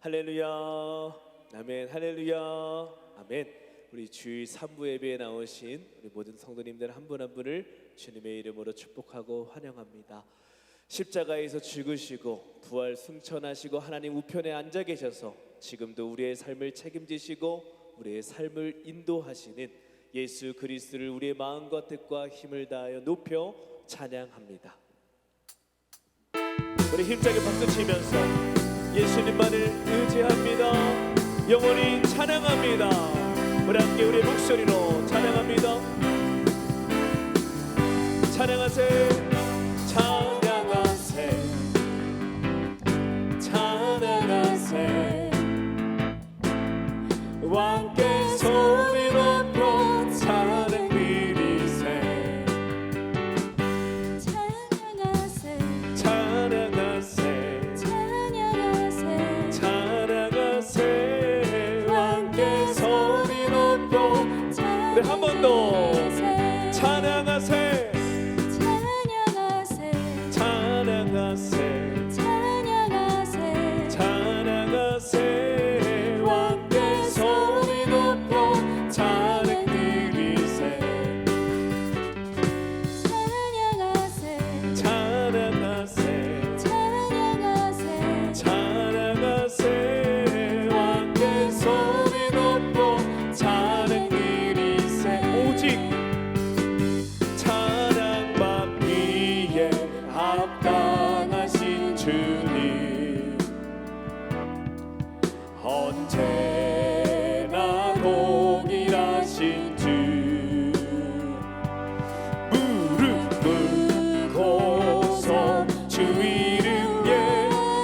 할렐루야. 아멘. 할렐루야. 아멘. 우리 주일 3부 예배에 나오신 우리 모든 성도님들 한 분 한 분을 주님의 이름으로 축복하고 환영합니다. 십자가에서 죽으시고 부활 승천하시고 하나님 우편에 앉아 계셔서 지금도 우리의 삶을 책임지시고 우리의 삶을 인도하시는 예수 그리스도를 우리의 마음과 뜻과 힘을 다하여 높여 찬양합니다. 우리 힘차게 박수치면서 예수님만을 의지합니다. 영원히 찬양합니다. 우리 함께 우리의 목소리로 찬양합니다. 찬양하세, 찬양하세, 찬양하세. 왕께 소리 높여 찬양 드리세. 찬양하세, 찬양하세, 찬양하세, 찬양하세. 왕께 소리 높여 우리 한 번 더 찬양하세, 찬양하세, 찬양하세, 찬양하세, 찬양하세. 왕께 소리 높여 찬양 드리세. 찬양하세, 찬양하세, 찬양하세, 찬양하세. 왕께 소리 높여 찬양 드리세. 오직 찬양받기에 합당하신 주님, 언제나 동일하신 주. 무릎 꿇고서 주 이름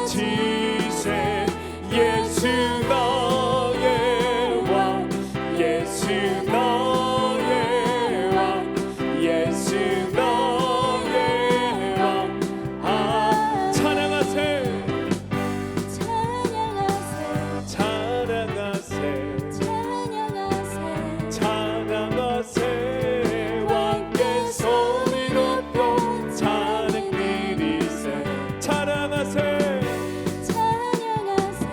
예치세. 예수 나의 왕, 예수 나의 왕, 예수 나의 왕. 아, 찬양하세, 찬양하세, 찬양하세, 찬양하세, 찬양하세. 왕께 소리 높여 찬양 드리세. 찬양하세, 찬양하세,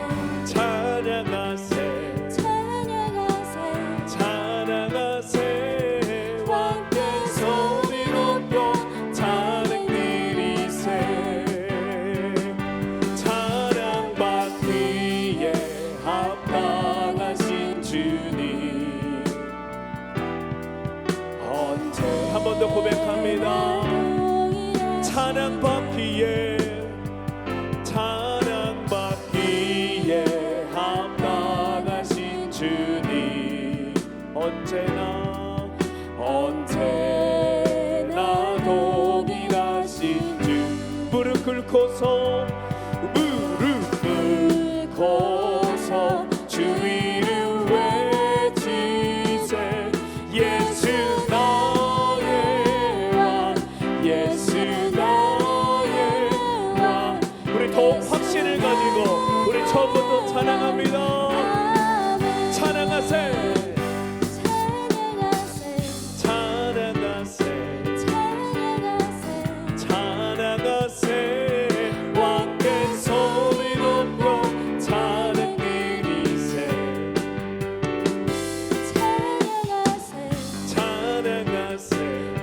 찬양하세, 찬양하세, 찬양하세. 왕께 소리 높여 찬양 드리세. 찬양받기에 합당하신 주님, 언제 한 번 더 고백합니다. 찬양받기에, 찬양받기에 합당하신 주님, 언제나 언제나 동일하신 주. 무릎 꿇고서, 무릎 꿇고서 주 이름 외치세. 예수 나의 왕, 예수 나의 왕. 우리 더욱 확신을 가지고 우리 처음부터 찬양합니다. 찬양하세, 찬양하세, 찬양하세, 찬양하세, 찬양하세. 왕께 소리 높여 찬양 드리세. 찬양하세, 찬양하세,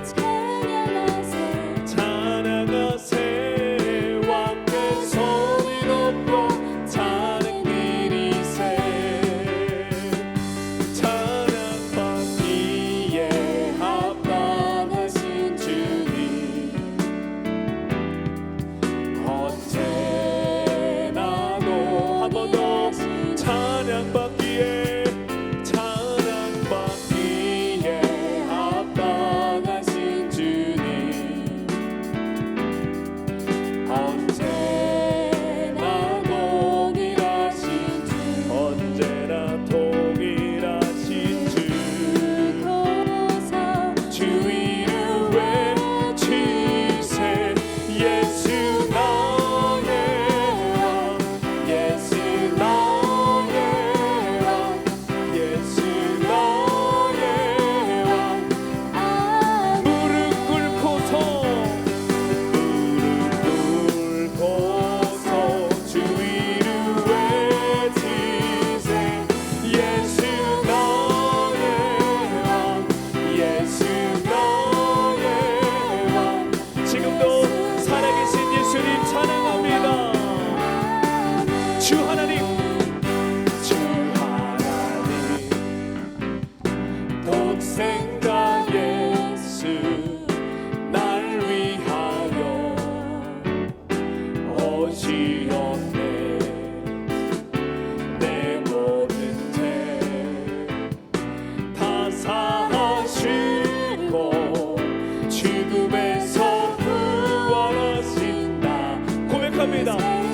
찬양하세, 찬양하세. 왕께 소리 높여 찬양 드리세.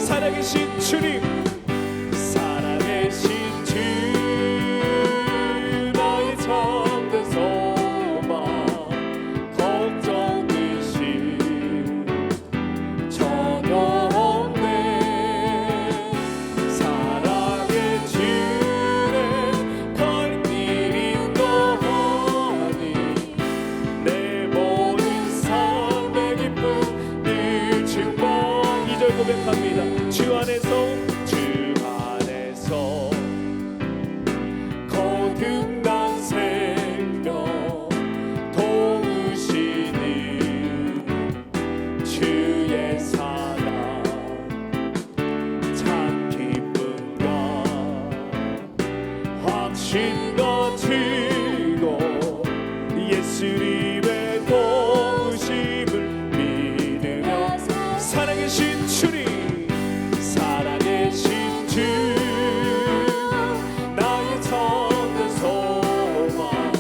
살아계신 주님, 살아계신 주, 나의 참된 소망, 걱정이신 전혀 없네. 사랑의 주의 갈 길이 너하니 내 모든 삶의 기쁨 늘 증거. 2절 고백합니다. 주 안에서 거듭난 생명 도우시는 주의 사랑 참 기쁨과 확신 가지고 예수님의 도우심을 믿으며 살아계신 주님, 살아계신 주, 나의 참된 소망,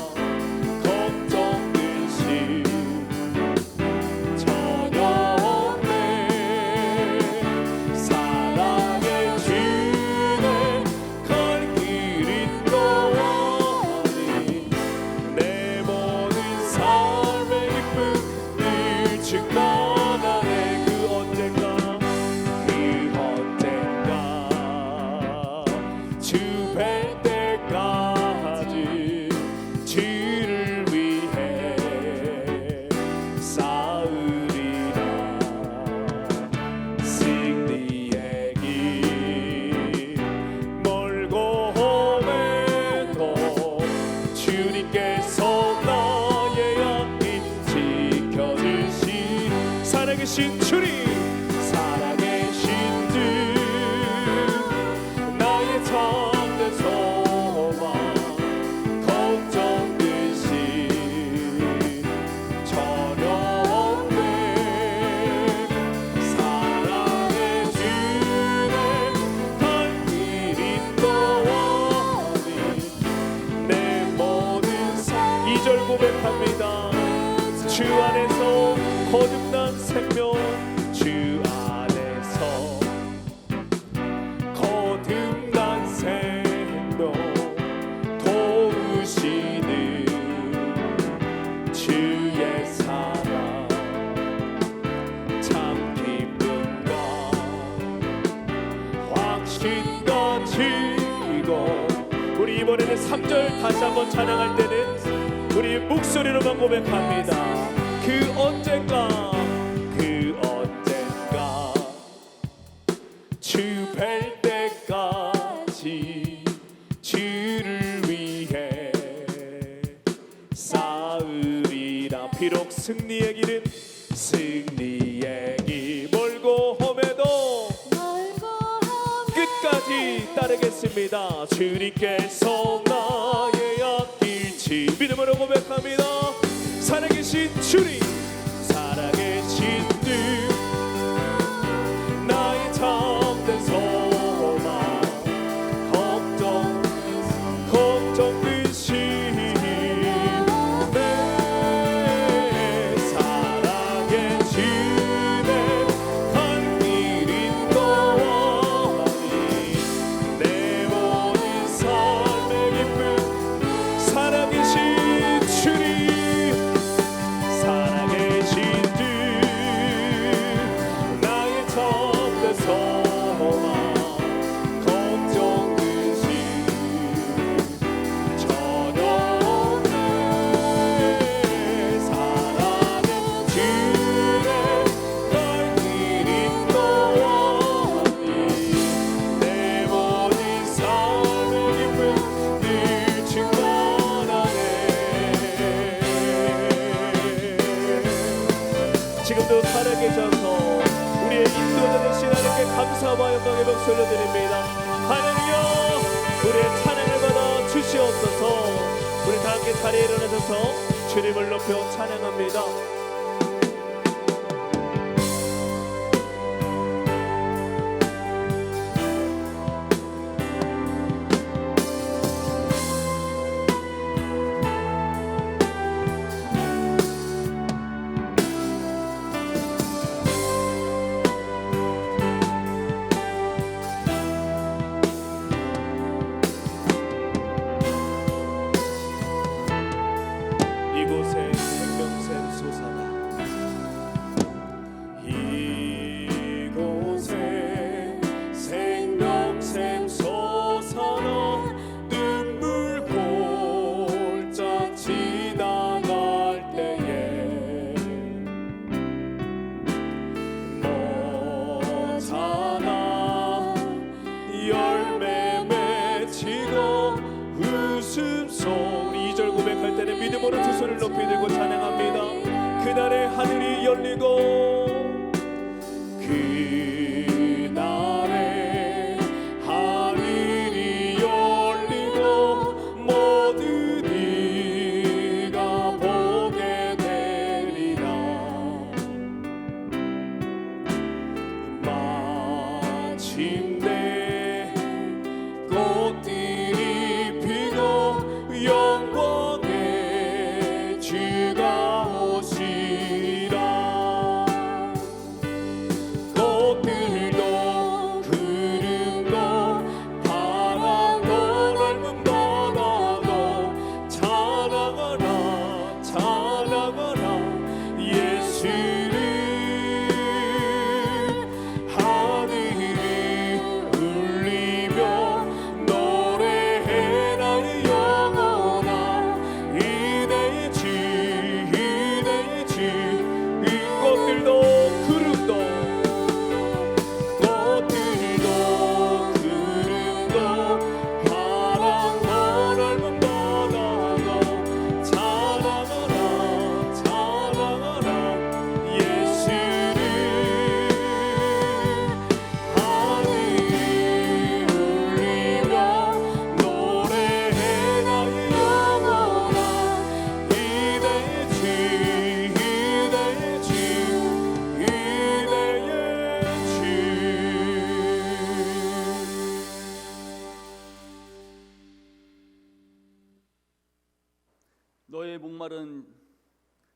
걱정되신 전혀 없네. 사랑의 주내 갈 길이 너하니 내 모든 삶의 기쁨 늘 증거하네. 그 언젠가 주 뵐 때까지 주를 위해 싸우리라. 승리의 길 멀고 험해도 주님께서 나의 앞길 지켜주신 살아계신 주님, 살아계신 주, 나의 참된 소망, 걱정되신 전혀 없네. 사랑의 주내 갈 길이 너하니 내 모든 삶. 2절 고백합니다. 주 안에서 거듭난 생명, 주 안에서 거듭난 생명 도우시는 주의 사랑 참 기쁨과 확신 가지고. 우리 이번에는 3절 다시 한번 찬양할 때는 우리 목소리로만 고백합니다. 그 언젠가 주 뵐 때까지 주를 위해 싸우리라. 비록 승리의 길은 승리의 길 멀고 험해도 끝까지 따르겠습니다. 주님께서 나의 앞길지 믿음으로 고백합니다. 살아계신 주님, 살아계신 주, 나의 참된 소망, 걱정되신 내 사랑의 주내 갈 길이 너하니 내 모든 삶의 기쁨. 살아계신 주님, 살아계신 주, 나의 참된 소망, 걱정되신 전혀 없네. 사랑의 주내 갈 길이 너하니 내 모든 삶의 기쁨 늘 증거하네. 지금도 살아계셔서 우리의 인도자 되신 하나님께 감사와 영광의 박수 올려드립니다. 할렐루야. 우리의 찬양을 받아 주시옵소서. 우리 다 함께 자리에 일어나셔서 주님을 높여 찬양합니다. 우리 2절 고백할 때는 믿음으로 두 손을 높이 들고 찬양합니다. 그날에 하늘이 열리고 그날에 하늘이 열리고 모든 이가 보게 되리라. 마침내 꽃들이 피고 영광의 주가 오시라. 꽃들도 구름도 바람도 넓은 바다도 찬양하라 찬양하라 예수를. 하늘이 울리며 노래해라 영원한 이대의 주 이대의 주. 이 꽃들도 구름도 꽃들도 구름도 바람도 넓은 바다도 찬양하라 찬양하라 예수를. 하늘이 울리며 노래해라 영원한 이대의 주 이대의 주 이대의 주. 너의 목마른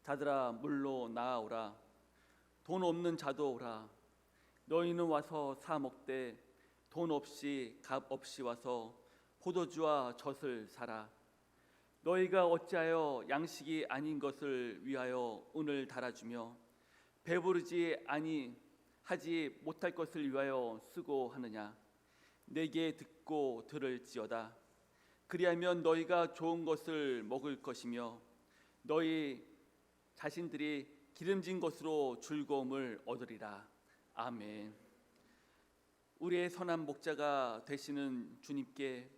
자들아 물로 나아오라. 돈 없는 자도 오라. 너희는 와서 사 먹되 돈 없이 값 없이 와서 포도주와 젖을 사라. 너희가 어찌하여 양식이 아닌 것을 위하여 은을 달아주며 배부르지 하지 못할 것을 위하여 쓰고 하느냐. 내게 듣고 들을지어다. 그리하면 너희가 좋은 것을 먹을 것이며 너희 자신들이 기름진 것으로 즐거움을 얻으리라. 아멘. 우리의 선한 목자가 되시는 주님께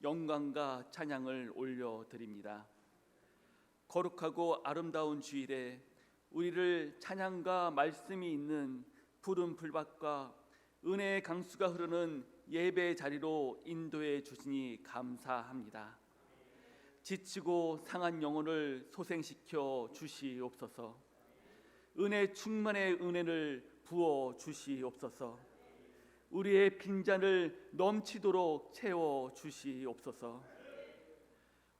영광과 찬양을 올려드립니다. 거룩하고 아름다운 주일에 우리를 찬양과 말씀이 있는 푸른 풀밭과 은혜의 강수가 흐르는 예배 자리로 인도해 주시니 감사합니다. 지치고 상한 영혼을 소생시켜 주시옵소서. 은혜 충만의 은혜를 부어 주시옵소서. 우리의 빈잔을 넘치도록 채워 주시옵소서.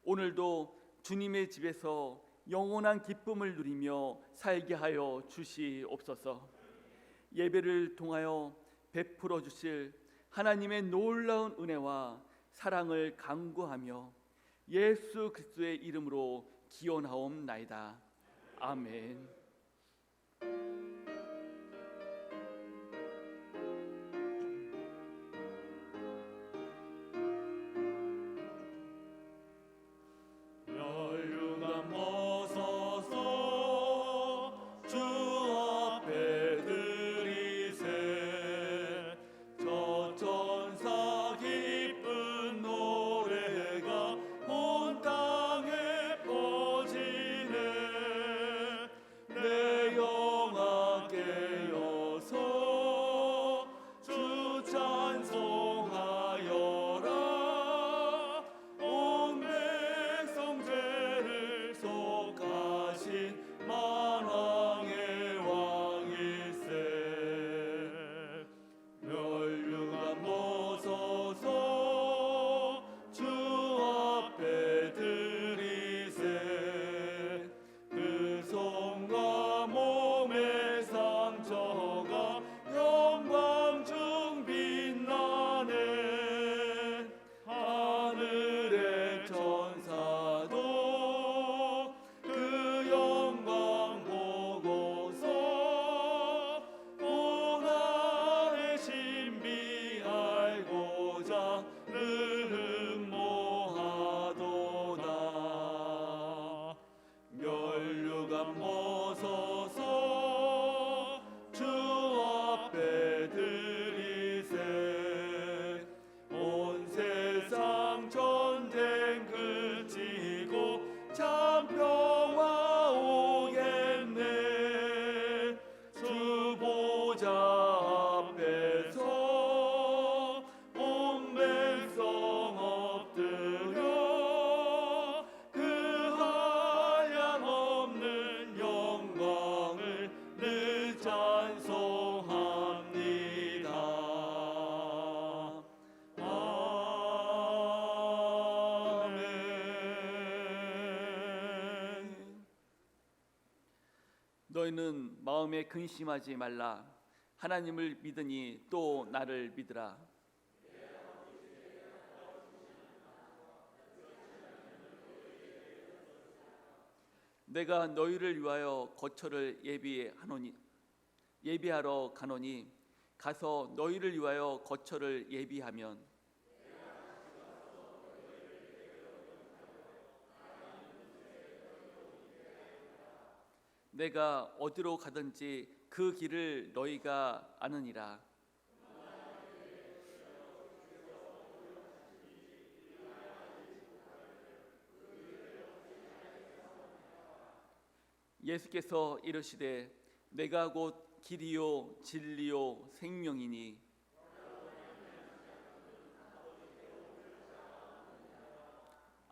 오늘도 주님의 집에서 영원한 기쁨을 누리며 살게 하여 주시옵소서. 예배를 통하여 베풀어 주실 하나님의 놀라운 은혜와 사랑을 간구하며 예수 그리스도의 이름으로 기원하옵나이다. 아멘. 멸류관 벗어서 주 앞에 드리세. 저 천사 기쁜 노래가 온 땅에 퍼지네. 내 영혼 찬송합니다. 아멘. 너희는 마음에 근심하지 말라. 하나님을 믿으니 또 나를 믿으라. 내가 너희를 위하여 거처를 예비하러 가노니 가서 너희를 위하여 거처를 예비하면 내가 어디로 가든지 그 길을 너희가 아느니라. 예수께서 이르시되 내가 곧 길이요 진리요 생명이니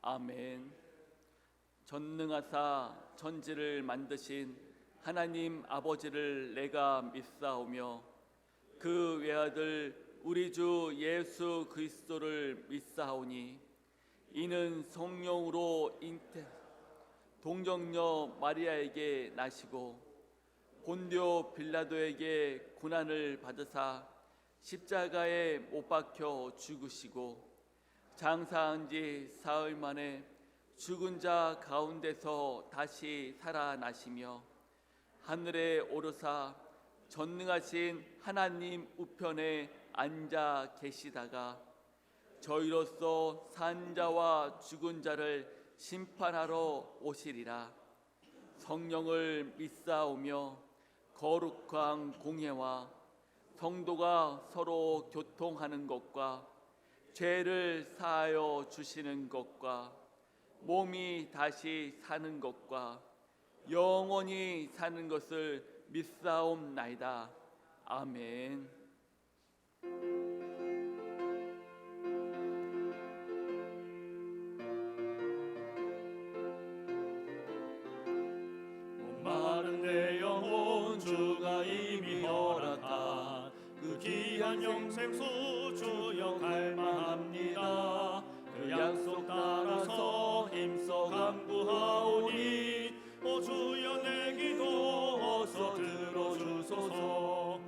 아멘. 전능하사 천지를 만드신 하나님 아버지를 내가 믿사오며 그 외아들 우리 주 예수 그리스도를 믿사오니 이는 성령으로 동정녀 마리아에게 나시고 본디오 빌라도에게 고난을 받으사 십자가에 못 박혀 죽으시고 장사한 지 사흘 만에 죽은 자 가운데서 다시 살아나시며 하늘에 오르사 전능하신 하나님 우편에 앉아 계시다가 저희로서 산 자와 죽은 자를 심판하러 오시리라. 성령을 믿사오며 거룩한 공회와 성도가 서로 교통하는 것과 죄를 사하여 주시는 것과 몸이 다시 사는 것과 영원히 사는 것을 믿사옵나이다. 아멘. 목마른 내 영혼 주가 이미 허락한 그 귀한 영생수 주여 갈망합니다. 그 약속 따라서 힘써 간구하오니 오 주여 내 기도 어서 들어주소서.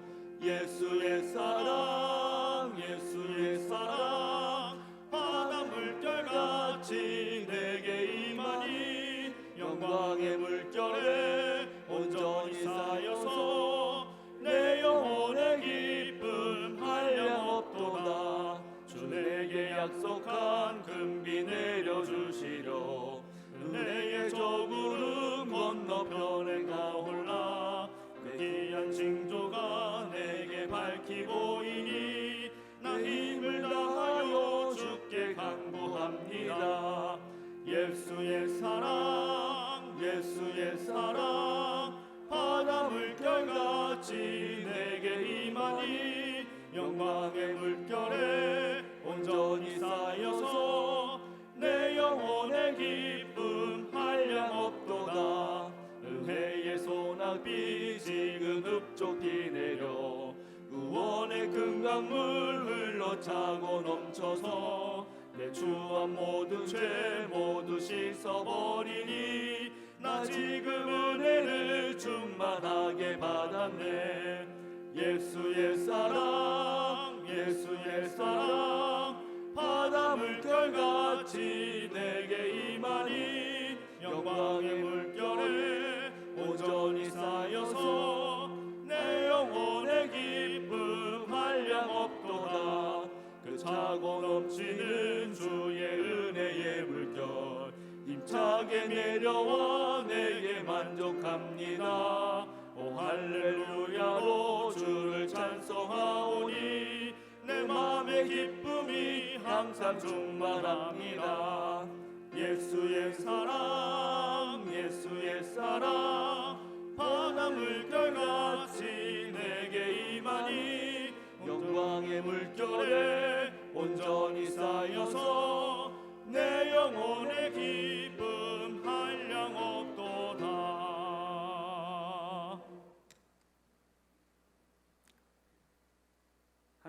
예수의 사랑 예수의 사랑 바다 물결같이 내게 임하니 영광의 물결에 온전히 쌓여서 내 영혼의 기쁨 한량없도다. 주 내게 약속한 금비 내려주시려 은혜의 저 구름 건너편에 가올라. 그 귀한 징조가 내게 밝히 보이니 나 힘을 다하여 주께 간구합니다. 예수의 사랑 예수의 사랑 바다 물결같이 내게 임하니 영광의 물결에 온전히 쌓여서 내 영혼의 기쁨 한량없도다. 은혜의 소낙비 지금 흡족히 내려 구원의 큰 강물 흘러차고 넘쳐서 내 추한 모든 죄 모두 씻어버리니 나 지금 은혜를 충만하게 받았네. 예수의 사랑 예수의 사랑 바다 물결같이 내게 임하니 영광의 물결에 온전히 쌓여서 내 영혼의 기쁨 한량없도다. 그 차고 넘치는 주의 은혜의 물결 힘차게 내려와 내게 만족합니다. 오 할렐루야로 주를 찬송하오니 내 맘의 기쁨이 항상 충만합니다. 예수의 사랑 예수의 사랑 바다 물결같이 내게 임하니 영광의 물결에 온전히 쌓여서 내 영혼의 기쁨 한량없도다.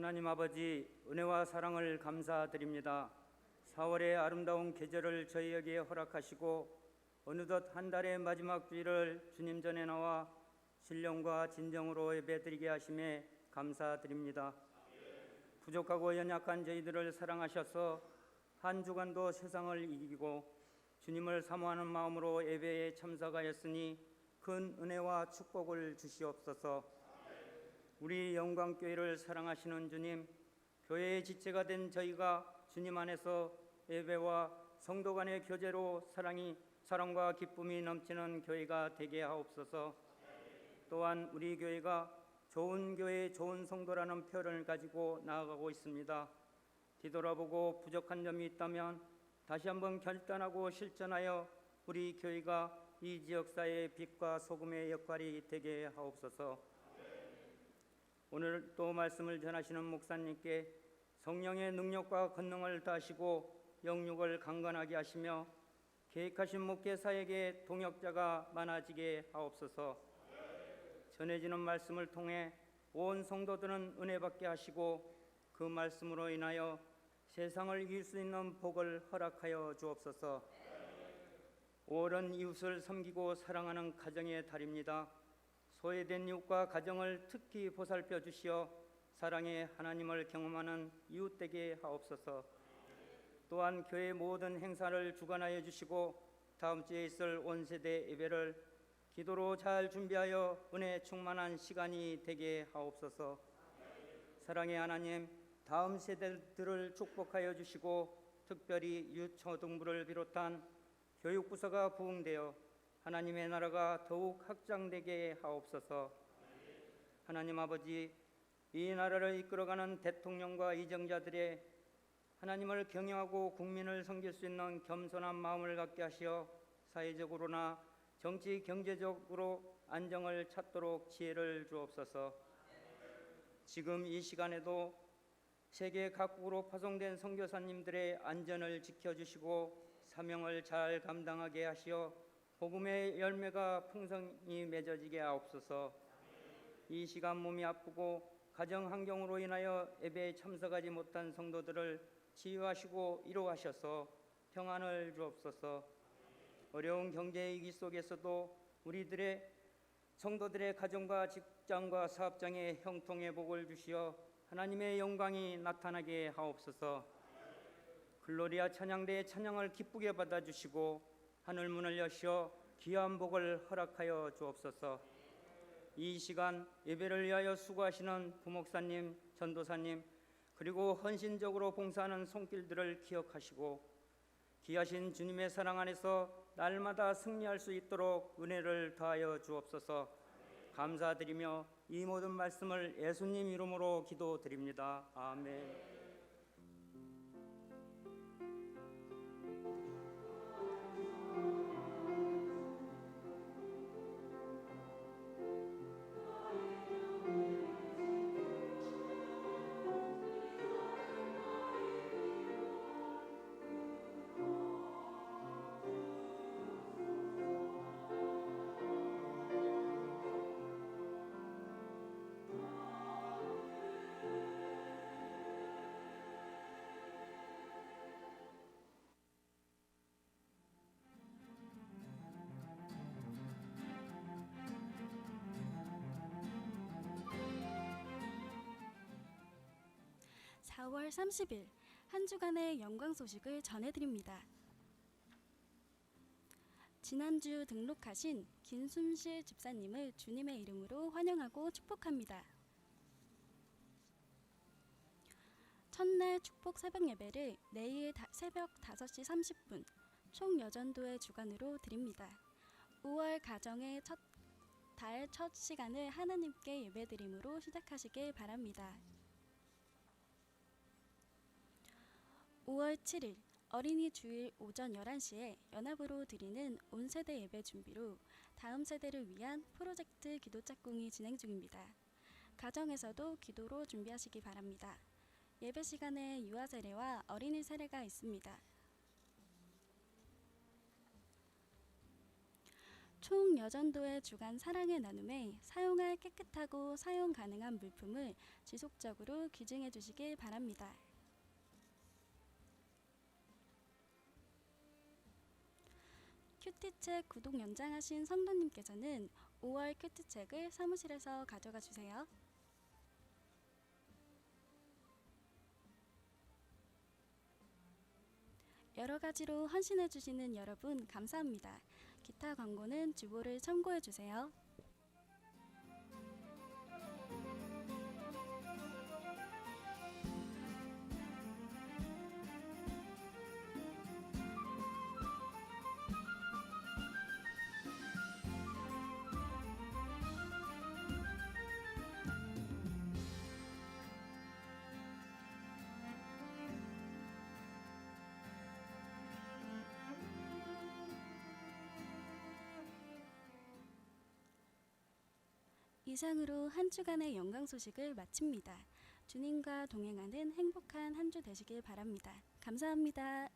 하나님 아버지, 은혜와 사랑을 감사드립니다. 4월의 아름다운 계절을 저희에게 허락하시고 어느덧 한 달의 마지막 주일을 주님 전에 나와 신령과 진정으로 예배드리게 하심에 감사드립니다. 부족하고 연약한 저희들을 사랑하셔서 한 주간도 세상을 이기고 주님을 사모하는 마음으로 예배에 참석하였으니 큰 은혜와 축복을 주시옵소서. 우리 영광교회를 사랑하시는 주님, 교회의 지체가 된 저희가 주님 안에서 예배와 성도 간의 교제로 사랑과 기쁨이 넘치는 교회가 되게 하옵소서. 또한 우리 교회가 좋은 교회, 좋은 성도라는 표현을 가지고 나아가고 있습니다. 뒤돌아보고 부족한 점이 있다면 다시 한번 결단하고 실천하여 우리 교회가 이 지역사회의 빛과 소금의 역할이 되게 하옵소서. 오늘 또 말씀을 전하시는 목사님께 성령의 능력과 권능을 다하시고 영육을 강건하게 하시며 계획하신 목회 사역에 동역자가 많아지게 하옵소서. 전해지는 말씀을 통해 온 성도들은 은혜 받게 하시고 그 말씀으로 인하여 세상을 이길 수 있는 복을 허락하여 주옵소서. 5월은 이웃을 섬기고 사랑하는 가정의 달입니다. 소외된 이웃과 가정을 특히 보살펴 주시어 사랑의 하나님을 경험하는 이웃 되게 하옵소서. 또한 교회 모든 행사를 주관하여 주시고 다음 주에 있을 온 세대 예배를 기도로 잘 준비하여 은혜 충만한 시간이 되게 하옵소서. 사랑의 하나님, 다음 세대들을 축복하여 주시고 특별히 유초등부를 비롯한 교육부서가 부흥되어 하나님의 나라가 더욱 확장되게 하옵소서. 하나님 아버지, 이 나라를 이끌어가는 대통령과 이정자들의 하나님을 경외하고 국민을 섬길 수 있는 겸손한 마음을 갖게 하시어 사회적으로나 정치 경제적으로 안정을 찾도록 지혜를 주옵소서. 지금 이 시간에도 세계 각국으로 파송된 선교사님들의 안전을 지켜주시고 사명을 잘 감당하게 하시어 복음의 열매가 풍성히 맺어지게 하옵소서. 이 시간 몸이 아프고 가정 환경으로 인하여 예배에 참석하지 못한 성도들을 치유하시고 위로하셔서 평안을 주옵소서. 어려운 경제 위기 속에서도 우리들의 성도들의 가정과 직장과 사업장에 형통의 복을 주시어 하나님의 영광이 나타나게 하옵소서. 글로리아 찬양대의 찬양을 기쁘게 받아주시고 하늘 문을 여시어 귀한 복을 허락하여 주옵소서. 이 시간 예배를 위하여 수고하시는 부목사님, 전도사님, 그리고 헌신적으로 봉사하는 손길들을 기억하시고 귀하신 주님의 사랑 안에서 날마다 승리할 수 있도록 은혜를 더하여 주옵소서. 감사드리며 이 모든 말씀을 예수님 이름으로 기도드립니다. 아멘. 4월 30일 한 주간의 영광 소식을 전해드립니다. 지난주 등록하신 김순실 집사님을 주님의 이름으로 환영하고 축복합니다. 첫날 축복 새벽 예배를 내일 새벽 5시 30분 총여전도의 주관으로 드립니다. 5월 가정의 달 첫 시간을 하나님께 예배드림으로 시작하시길 바랍니다. 5월 7일 어린이 주일 오전 11시에 연합으로 드리는 온세대 예배 준비로 다음 세대를 위한 프로젝트 기도 짝꿍이 진행 중입니다. 가정에서도 기도로 준비하시기 바랍니다. 예배 시간에 유아 세례와 어린이 세례가 있습니다. 총 여전도의 주간 사랑의 나눔에 사용할 깨끗하고 사용 가능한 물품을 지속적으로 기증해 주시길 바랍니다. 큐티책 구독 연장하신 성도님께서는 5월 큐티책을 사무실에서 가져가 주세요. 여러 가지로 헌신해 주시는 여러분 감사합니다. 기타 광고는 주보를 참고해 주세요. 이상으로 한 주간의 영광 소식을 마칩니다. 주님과 동행하는 행복한 한 주 되시길 바랍니다. 감사합니다.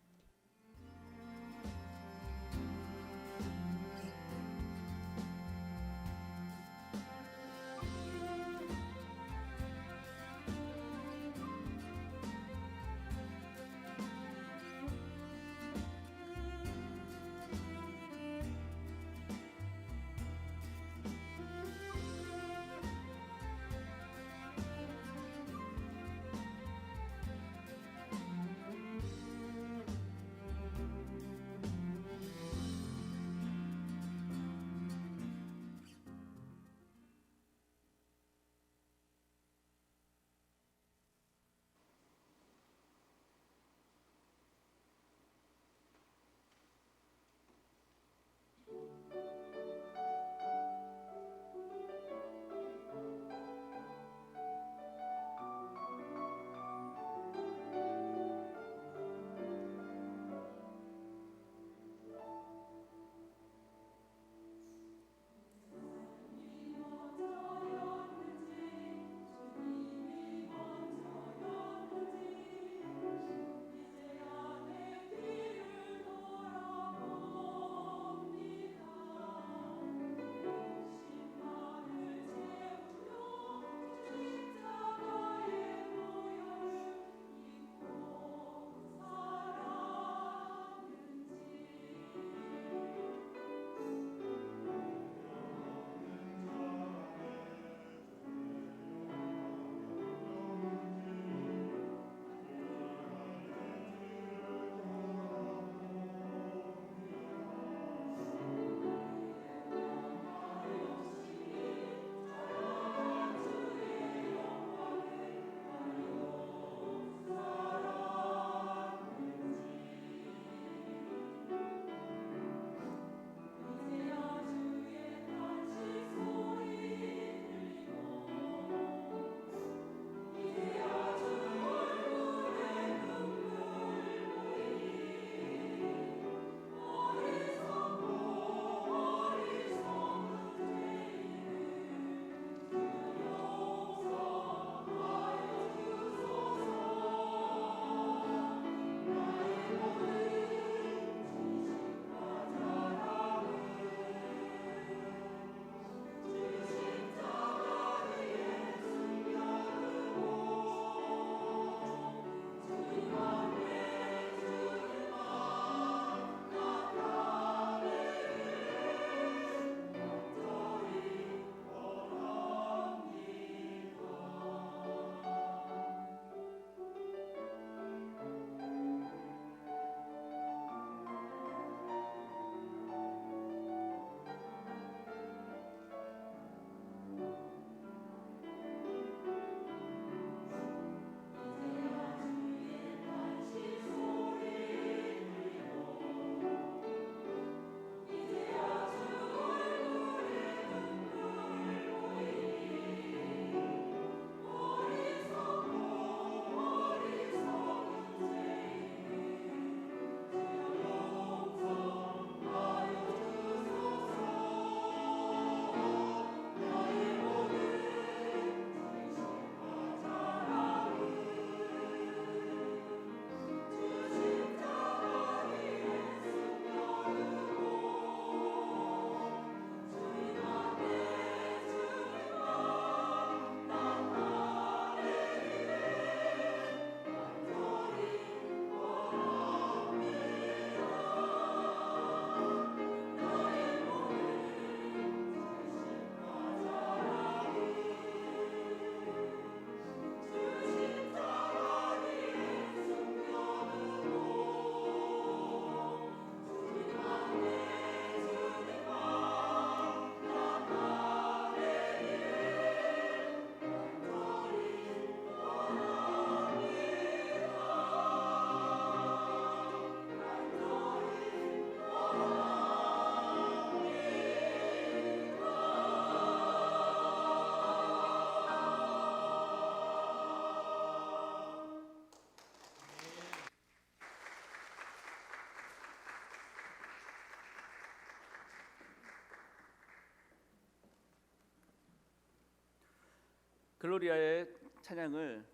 글로리아의 찬양을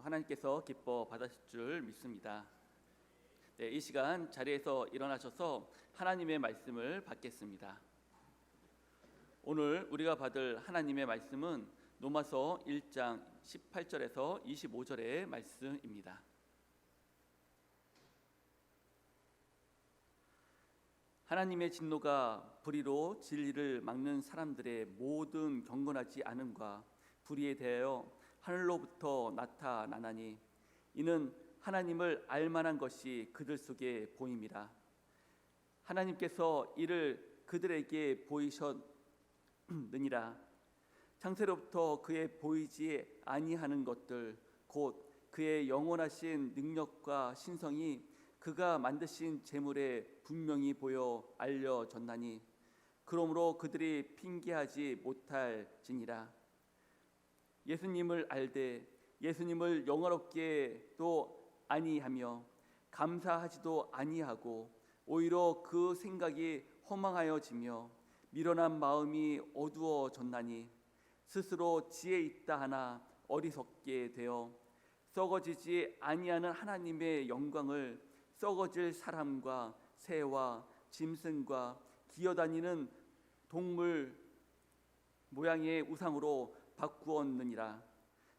하나님께서 기뻐 받으실 줄 믿습니다. 네, 이 시간 자리에서 일어나셔서 하나님의 말씀을 받겠습니다. 오늘 우리가 받을 하나님의 말씀은 로마서 1장 18절에서 25절의 말씀입니다. 하나님의 진노가 불의로 진리를 막는 사람들의 모든 경건하지 않음과 불의에 대하여 하늘로부터 나타나나니 이는 하나님을 알만한 것이 그들 속에 보임이라. 하나님께서 이를 그들에게 보이셨느니라. 창세로부터 그의 보이지 아니하는 것들 곧 그의 영원하신 능력과 신성이 그가 만드신 재물에 분명히 보여 알려졌나니 그러므로 그들이 핑계하지 못할지니라. 예수님을 알되 예수님을 영화롭게도 아니하며 감사하지도 아니하고 오히려 그 생각이 허망하여지며 미련한 마음이 어두워졌나니 스스로 지혜 있다 하나 어리석게 되어 썩어지지 아니하는 하나님의 영광을 썩어질 사람과 새와 짐승과 기어다니는 동물 모양의 우상으로 바꾸었느니라.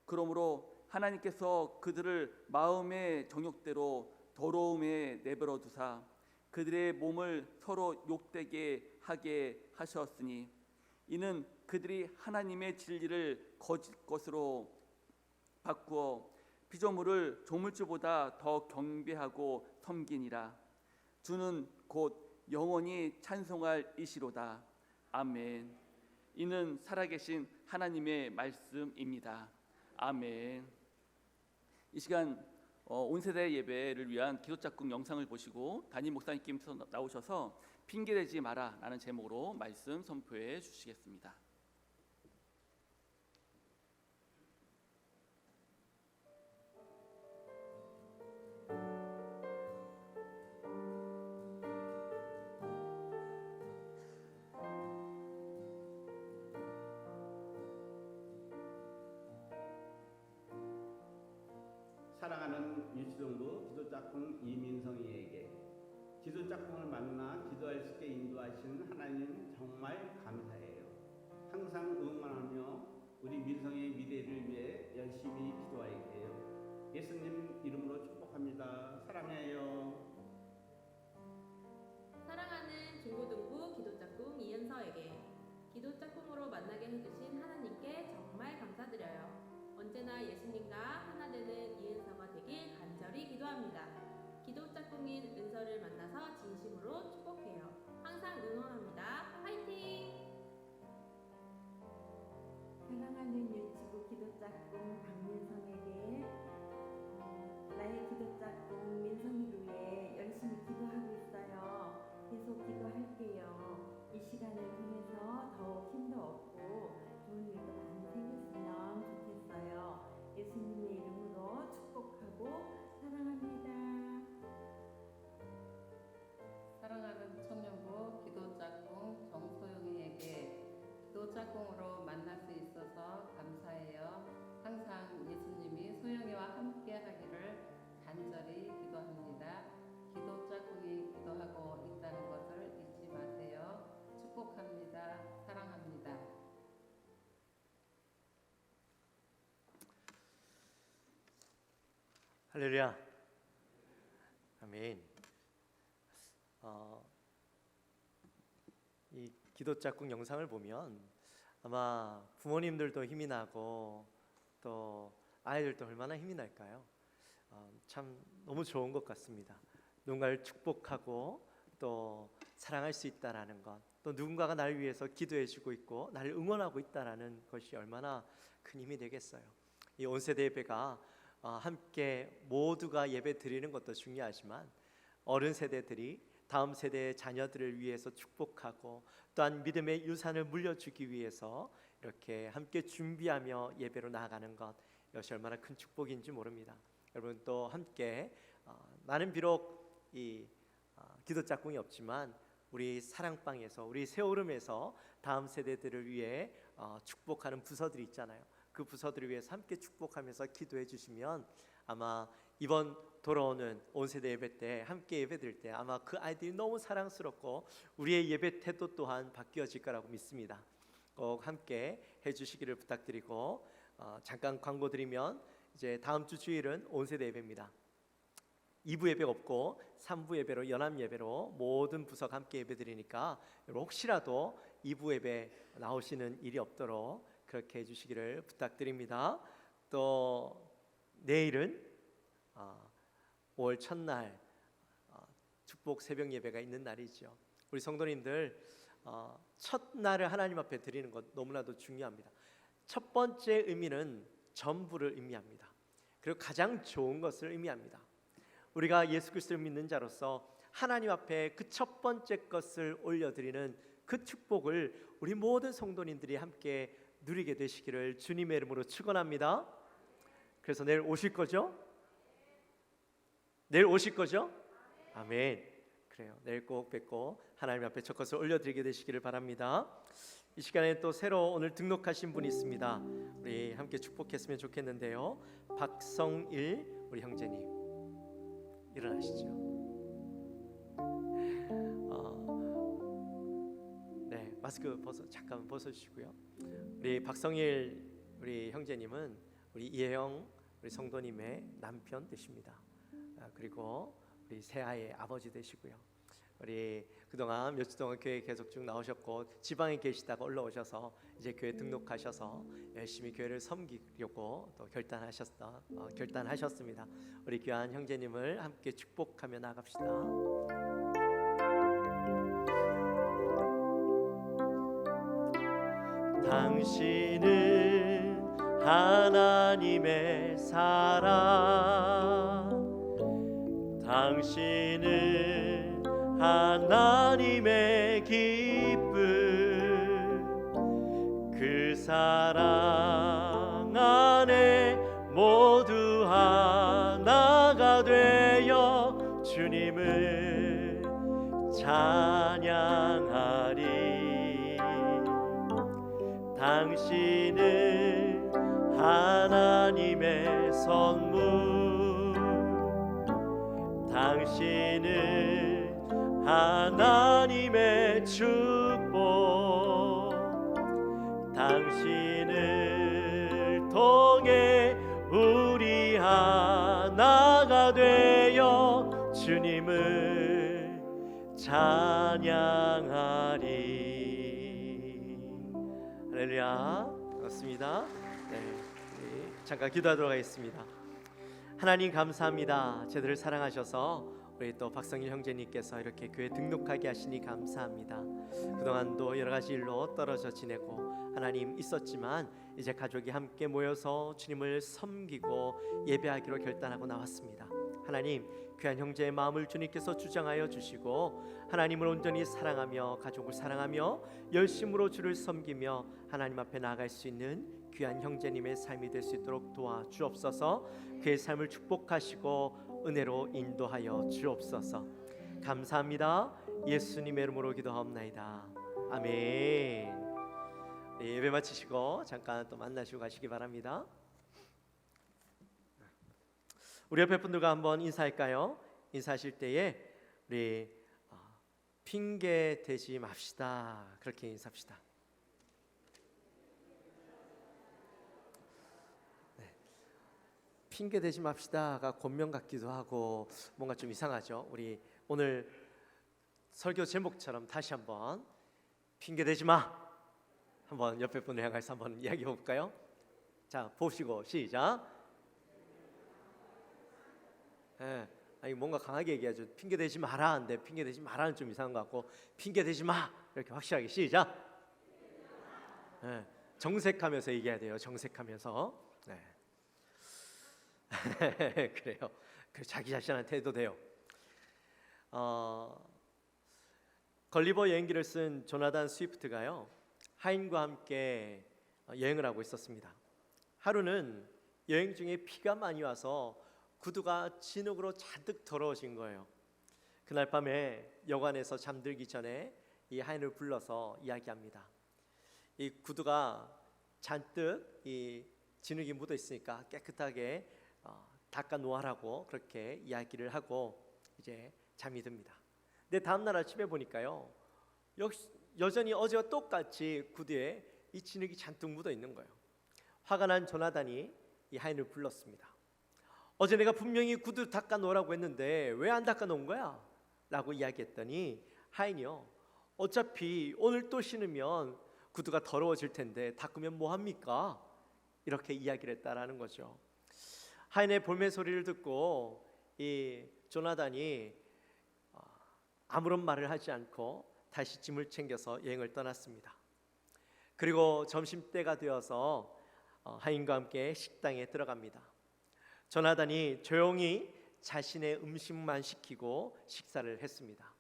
그러므로 하나님께서 그들을 마음의 정욕대로 더러움에 내버려 두사 그들의 몸을 서로 욕되게 하게 하셨으니 이는 그들이 하나님의 진리를 거짓 것으로 바꾸어 피조물을 조물주보다 더 경배하고 섬기니라. 주는 곧 영원히 찬송할 이시로다. 아멘. 이는 살아계신 하나님의 말씀입니다. 아멘. 이 시간 온세대 예배를 위한 기도짝꿍 영상을 보시고 담임 목사님께서 나오셔서 핑계대지 마라 라는 제목으로 말씀 선포해 주시겠습니다. 사랑하는 유치동부 기도짝꿍 이민성이에게 기도짝꿍을 만나 기도할 수 있게 인도하신 하나님 정말 감사해요. 항상 응원하며 우리 민성의 미래를 위해 열심히 기도할게요. 예수님 이름으로 축복합니다. 사랑해요. 사랑하는 중고등부 기도짝꿍 이은서에게 기도짝꿍으로 만나게 해주신 하나님께 정말 감사드려요. 언제나 예수님과 하나 되는 이은서가 되길 간절히 기도합니다. 기도짝꿍인 은서를 만나서 진심으로 축복해요. 항상 응원합니다. 화이팅! 사랑하는 유치부 기도짝꿍 박민성에게 나의 기도짝꿍 민성이를 위해 열심히 기도하고 있어요. 계속 기도할게요. 이 시간을 통해서 더욱 힘도 얻고 좋은 일도 많이 생겼으면 좋겠어요. 예수님의 이름으로 축복하고 사랑합니다. 사랑하는 청년부 기도짝꿍 정소영이에게 기도짝꿍으로 만날 수 있어서 감사해요. 항상 예수님이 소영이와 함께 하기를 간절히 기도합니다. 기도짝꿍이 기도하고 있다는 것을 잊지 마세요. 축복합니다. 사랑합니다. 할렐루야. 아멘. 이 기도짝꿍 영상을 보면 아마 부모님들도 힘이 나고 또 아이들도 얼마나 힘이 날까요? 참 너무 좋은 것 같습니다. 누군가를 축복하고 또 사랑할 수 있다라는 것, 또 누군가가 나를 위해서 기도해주고 있고 나를 응원하고 있다라는 것이 얼마나 큰 힘이 되겠어요. 이 온세대 예배가 함께 모두가 예배 드리는 것도 중요하지만 어른 세대들이 다음 세대의 자녀들을 위해서 축복하고 또한 믿음의 유산을 물려주기 위해서 이렇게 함께 준비하며 예배로 나아가는 것, 이것이 얼마나 큰 축복인지 모릅니다. 여러분 또 함께 나는 비록 이 기도짝꿍이 없지만 우리 사랑방에서 우리 세오름에서 다음 세대들을 위해 축복하는 부서들이 있잖아요. 그 부서들을 위해서 함께 축복하면서 기도해 주시면 아마 이번 돌아오는 온세대 예배 때 함께 예배 드릴 때 아마 그 아이들이 너무 사랑스럽고 우리의 예배 태도 또한 바뀌어질 거라고 믿습니다. 꼭 함께 해주시기를 부탁드리고 잠깐 광고 드리면 이제 다음 주 주일은 온세대 예배입니다. 2부 예배가 없고 3부 예배로 연합 예배로 모든 부서가 함께 예배 드리니까 혹시라도 2부 예배 나오시는 일이 없도록 그렇게 해주시기를 부탁드립니다. 또 내일은 5월 첫날 축복 새벽 예배가 있는 날이죠. 우리 성도님들 첫날을 하나님 앞에 드리는 것 너무나도 중요합니다. 첫 번째 의미는 전부를 의미합니다. 그리고 가장 좋은 것을 의미합니다. 우리가 예수 그리스도를 믿는 자로서 하나님 앞에 그 첫 번째 것을 올려드리는 그 축복을 우리 모든 성도님들이 함께 누리게 되시기를 주님의 이름으로 축원합니다. 그래서 내일 오실 거죠? 내일 오실 거죠? 아멘. 그래요. 내일 꼭 뵙고 하나님 앞에 첫 것을 올려드리게 되시기를 바랍니다. 이 시간에 또 새로 오늘 등록하신 분이 있습니다. 우리 함께 축복했으면 좋겠는데요. 박성일 우리 형제님 일어나시죠. 네, 마스크 잠깐 벗어주시고요. 우리 박성일 우리 형제님은 우리 이혜영 우리 성도님의 남편 되십니다. 그리고 우리 새아이의 아버지 되시고요. 우리 그동안 몇 주 동안 교회 계속 쭉 나오셨고 지방에 계시다가 올라오셔서 이제 교회 등록하셔서 열심히 교회를 섬기려고 또 결단하셨습니다. 우리 귀한 형제님을 함께 축복하며 나갑시다. 당신은 하나님의 사랑, 당신은 하나님의 기쁨, 그 사랑 안에 모두 하나가 되어 주님을 찬양하리. 당신은 하나님의 선물, 당신은 하나님의 축복, 당신을 통해 우리 하나가 되어 주님을 찬양하리. 할렐루야. 반갑습니다. 네, 잠깐 기도하도록 하겠습니다. 하나님 감사합니다. 저들을 사랑하셔서 우리 또 박성일 형제님께서 이렇게 교회 등록하게 하시니 감사합니다. 그동안도 여러 가지 일로 떨어져 지내고 하나님 있었지만 이제 가족이 함께 모여서 주님을 섬기고 예배하기로 결단하고 나왔습니다. 하나님 귀한 형제의 마음을 주님께서 주장하여 주시고 하나님을 온전히 사랑하며 가족을 사랑하며 열심으로 주를 섬기며 하나님 앞에 나아갈 수 있는 귀한 형제님의 삶이 될 수 있도록 도와주옵소서. 그의 삶을 축복하시고 은혜로 인도하여 주옵소서. 감사합니다. 예수님의 이름으로 기도하옵나이다. 아멘. 예배 마치시고 잠깐 또 만나시고 가시기 바랍니다. 우리 옆에 분들과 한번 인사할까요? 인사하실 때에 우리 핑계 대지 맙시다. 그렇게 인사합시다. 네. 핑계 대지 맙시다가 권면 같기도 하고 뭔가 좀 이상하죠. 우리 오늘 설교 제목처럼 다시 한번 핑계 대지 마. 한번 옆에 분을 향해서 한번 이야기해 볼까요? 자, 보시고 시작. 예, 아니 뭔가 강하게 얘기하죠. 핑계 대지 마라. 근데 핑계 대지 마라는 좀 이상한 것 같고 핑계 대지 마 이렇게 확실하게 시작. 예, 정색하면서 얘기해야 돼요. 정색하면서. 네. 그래요. 그 자기 자신한테 해도 돼요. 걸리버 여행기를 쓴 조나단 스위프트가요 하인과 함께 여행을 하고 있었습니다. 하루는 여행 중에 비가 많이 와서 구두가 진흙으로 잔뜩 더러워진 거예요. 그날 밤에 여관에서 잠들기 전에 이 하인을 불러서 이야기합니다. 이 구두가 잔뜩 이 진흙이 묻어 있으니까 깨끗하게 닦아 놓아라고 그렇게 이야기를 하고 이제 잠이 듭니다. 근데 다음 날 아침에 보니까요, 역시 여전히 어제와 똑같이 구두에 이 진흙이 잔뜩 묻어 있는 거예요. 화가 난 조나단이 이 하인을 불렀습니다. 어제 내가 분명히 구두 닦아 놓으라고 했는데 왜 안 닦아 놓은 거야? 라고 이야기했더니 하인이요, 어차피 오늘 또 신으면 구두가 더러워질 텐데 닦으면 뭐 합니까? 이렇게 이야기를 했다라는 거죠. 하인의 볼멘 소리를 듣고 이 조나단이 아무런 말을 하지 않고 다시 짐을 챙겨서 여행을 떠났습니다. 그리고 점심때가 되어서 하인과 함께 식당에 들어갑니다. 조나단이 조용히 자신의 음식만 시키고 식사를 했습니다.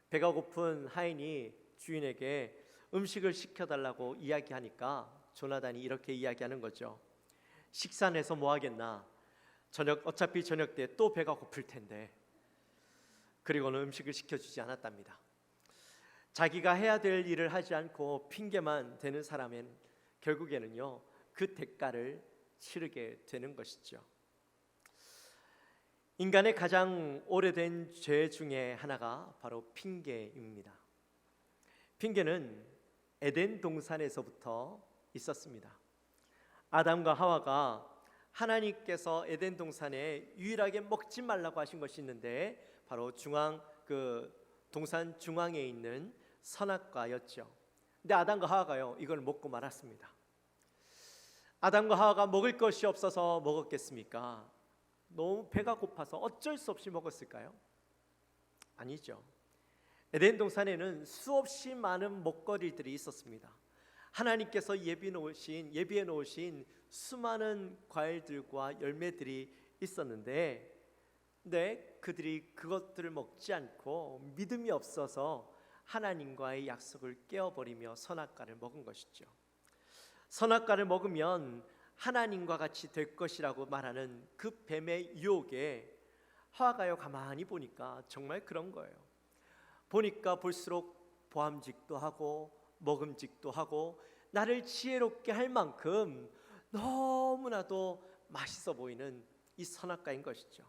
배가 고픈 하인이 주인에게 음식을 시켜달라고 이야기하니까 조나단이 이렇게 이야기하는 거죠. 식사 내서 뭐 하겠나? 어차피 저녁 때 또 배가 고플 텐데. 그리고는 음식을 시켜주지 않았답니다. 자기가 해야 될 일을 하지 않고 핑계만 대는 사람은 결국에는요, 그 대가를 치르게 되는 것이죠. 인간의 가장 오래된 죄 중에 하나가 바로 핑계입니다. 핑계는 에덴 동산에서부터 있었습니다. 아담과 하와가 하나님께서 에덴 동산에 유일하게 먹지 말라고 하신 것이 있는데 바로 동산 중앙에 있는 선악과였죠. 근데 아담과 하와가요, 이걸 먹고 말았습니다. 아담과 하와가 먹을 것이 없어서 먹었겠습니까? 너무 배가 고파서 어쩔 수 없이 먹었을까요? 아니죠. 에덴 동산에는 수없이 많은 먹거리들이 있었습니다. 하나님께서 예비해 놓으신 수많은 과일들과 열매들이 있었는데, 근데 그들이 그것들을 먹지 않고 믿음이 없어서 하나님과의 약속을 깨어버리며 선악과를 먹은 것이죠. 선악과를 먹으면 하나님과 같이 될 것이라고 말하는 그 뱀의 유혹에 하와가요, 가만히 보니까 정말 그런 거예요. 보니까 볼수록 보암직도 하고 먹음직도 하고 나를 지혜롭게 할 만큼 너무나도 맛있어 보이는 이 선악과인 것이죠.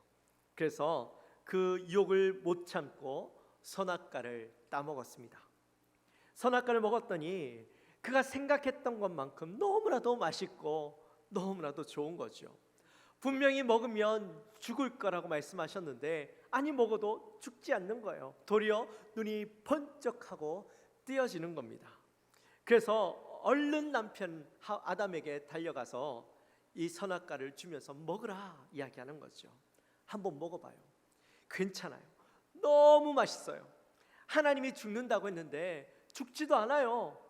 그래서 그 유혹을 못 참고 선악과를 따먹었습니다. 선악과를 먹었더니 그가 생각했던 것만큼 너무나도 맛있고 너무나도 좋은 거죠. 분명히 먹으면 죽을 거라고 말씀하셨는데 아니 먹어도 죽지 않는 거예요. 도리어 눈이 번쩍하고 띄어지는 겁니다. 그래서 얼른 남편 아담에게 달려가서 이 선악과를 주면서 먹으라 이야기하는 거죠. 한번 먹어봐요. 괜찮아요. 너무 맛있어요. 하나님이 죽는다고 했는데 죽지도 않아요.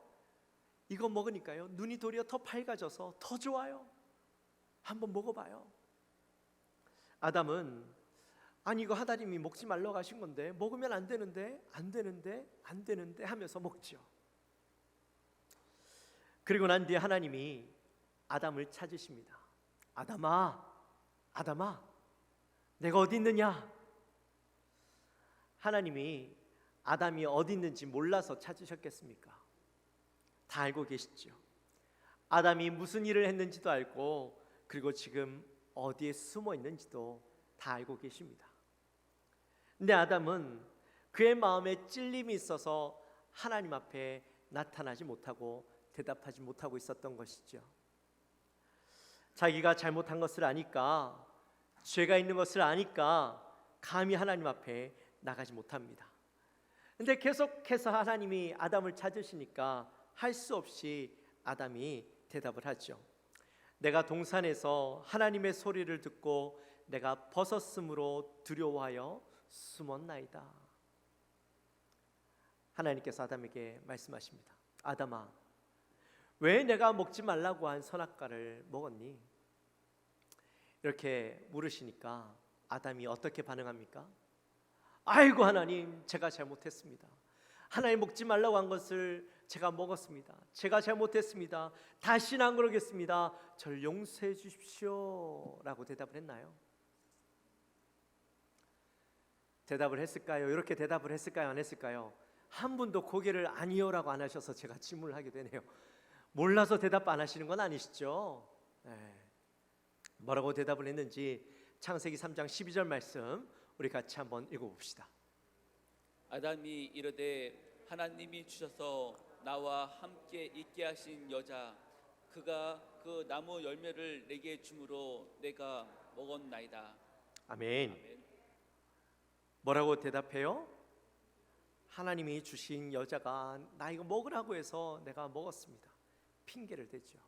이거 먹으니까요, 눈이 도리어 더 밝아져서 더 좋아요. 한번 먹어봐요. 아담은 아니 이거 하나님이 먹지 말라고 하신 건데 먹으면 안 되는데 하면서 먹죠. 그리고 난 뒤에 하나님이 아담을 찾으십니다. 아담아 내가 어디 있느냐? 하나님이 아담이 어디 있는지 몰라서 찾으셨겠습니까? 다 알고 계시죠. 아담이 무슨 일을 했는지도 알고 그리고 지금 어디에 숨어 있는지도 다 알고 계십니다. 근데 아담은 그의 마음에 찔림이 있어서 하나님 앞에 나타나지 못하고 대답하지 못하고 있었던 것이죠. 자기가 잘못한 것을 아니까, 죄가 있는 것을 아니까 감히 하나님 앞에 나가지 못합니다. 근데 계속해서 하나님이 아담을 찾으시니까 할 수 없이 아담이 대답을 하죠. 내가 동산에서 하나님의 소리를 듣고 내가 벗었으므로 두려워하여 숨었나이다. 하나님께서 아담에게 말씀하십니다. 아담아, 왜 내가 먹지 말라고 한 선악과를 먹었니? 이렇게 물으시니까 아담이 어떻게 반응합니까? 아이고 하나님, 제가 잘못했습니다. 하나님 먹지 말라고 한 것을 제가 먹었습니다. 제가 잘못했습니다. 다시는 안 그러겠습니다. 저를 용서해 주십시오 라고 대답을 했나요? 대답을 했을까요? 이렇게 대답을 했을까요? 안 했을까요? 한 분도 고개를 아니요라고 안 하셔서 제가 질문을 하게 되네요. 몰라서 대답 안 하시는 건 아니시죠? 네. 뭐라고 대답을 했는지 창세기 3장 12절 말씀 우리 같이 한번 읽어봅시다. 아담이 이르되 하나님이 주셔서 나와 함께 있게 하신 여자 그가 그 나무 열매를 내게 주므로 내가 먹었나이다. 아멘. 아멘. 뭐라고 대답해요? 하나님이 주신 여자가 나 이거 먹으라고 해서 내가 먹었습니다. 핑계를 대죠.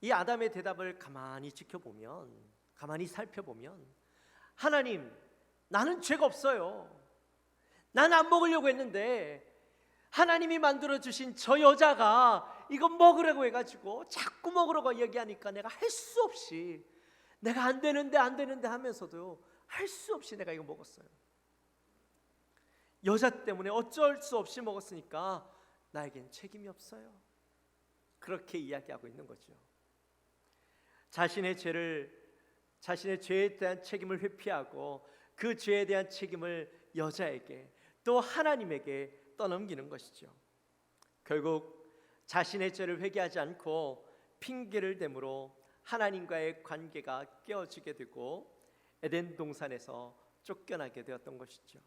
이 아담의 대답을 가만히 지켜보면, 가만히 살펴보면, 하나님, 나는 죄가 없어요. 나는 안 먹으려고 했는데 하나님이 만들어 주신 저 여자가 이거 먹으라고 해가지고 자꾸 먹으라고 얘기하니까 내가 할 수 없이, 내가 안 되는데 하면서도 할 수 없이 내가 이거 먹었어요. 여자 때문에 어쩔 수 없이 먹었으니까 나에겐 책임이 없어요. 그렇게 이야기하고 있는 거죠. 자신의 죄에 대한 책임을 회피하고 그 죄에 대한 책임을 여자에게 또 하나님에게 떠넘기는 것이죠. 결국 자신의 죄를 회개하지 않고 핑계를 대므로 하나님과의 관계가 깨어지게 되고 에덴 동산에서 쫓겨나게 되었던 것이죠.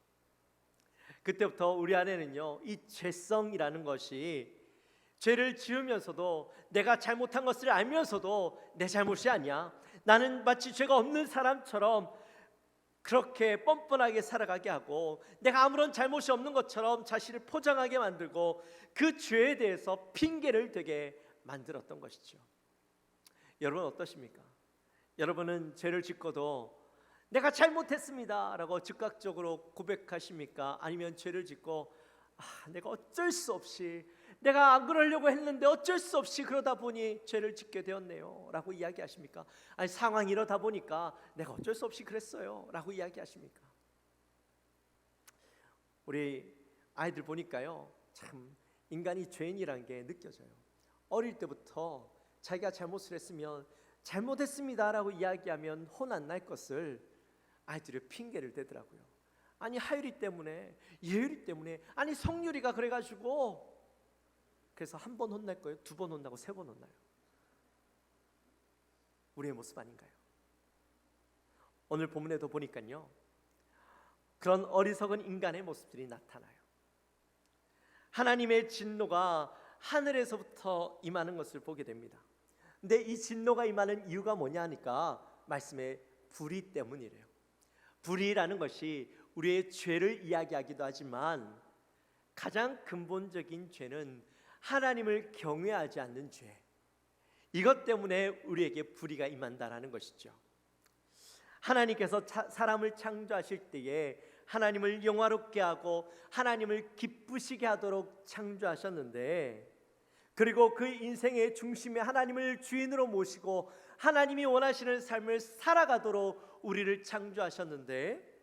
그때부터 우리 안에는요, 이 죄성이라는 것이 죄를 지으면서도 내가 잘못한 것을 알면서도 내 잘못이 아니야, 나는 마치 죄가 없는 사람처럼 그렇게 뻔뻔하게 살아가게 하고 내가 아무런 잘못이 없는 것처럼 자신을 포장하게 만들고 그 죄에 대해서 핑계를 대게 만들었던 것이죠. 여러분 어떠십니까? 여러분은 죄를 짓고도 내가 잘못했습니다 라고 즉각적으로 고백하십니까? 아니면 죄를 짓고 내가 어쩔 수 없이, 내가 안 그러려고 했는데 어쩔 수 없이 그러다 보니 죄를 짓게 되었네요 라고 이야기하십니까? 아니, 상황이 이러다 보니까 내가 어쩔 수 없이 그랬어요 라고 이야기하십니까? 우리 아이들 보니까요, 참 인간이 죄인이란 게 느껴져요. 어릴 때부터 자기가 잘못을 했으면 잘못했습니다 라고 이야기하면 혼 안 날 것을 아이들이 핑계를 대더라고요. 아니, 하율이 때문에, 예율이 때문에, 아니 성률이가 그래가지고, 그래서 한 번 혼날 거예요? 두 번 혼나고 세 번 혼나요. 우리의 모습 아닌가요? 오늘 본문에도 보니까요, 그런 어리석은 인간의 모습들이 나타나요. 하나님의 진노가 하늘에서부터 임하는 것을 보게 됩니다. 근데 이 진노가 임하는 이유가 뭐냐 하니까 말씀에 불의 때문이래요. 불의라는 것이 우리의 죄를 이야기하기도 하지만 가장 근본적인 죄는 하나님을 경외하지 않는 죄, 이것 때문에 우리에게 불의가 임한다라는 것이죠. 하나님께서 사람을 창조하실 때에 하나님을 영화롭게 하고 하나님을 기쁘시게 하도록 창조하셨는데, 그리고 그 인생의 중심에 하나님을 주인으로 모시고 하나님이 원하시는 삶을 살아가도록 우리를 창조하셨는데,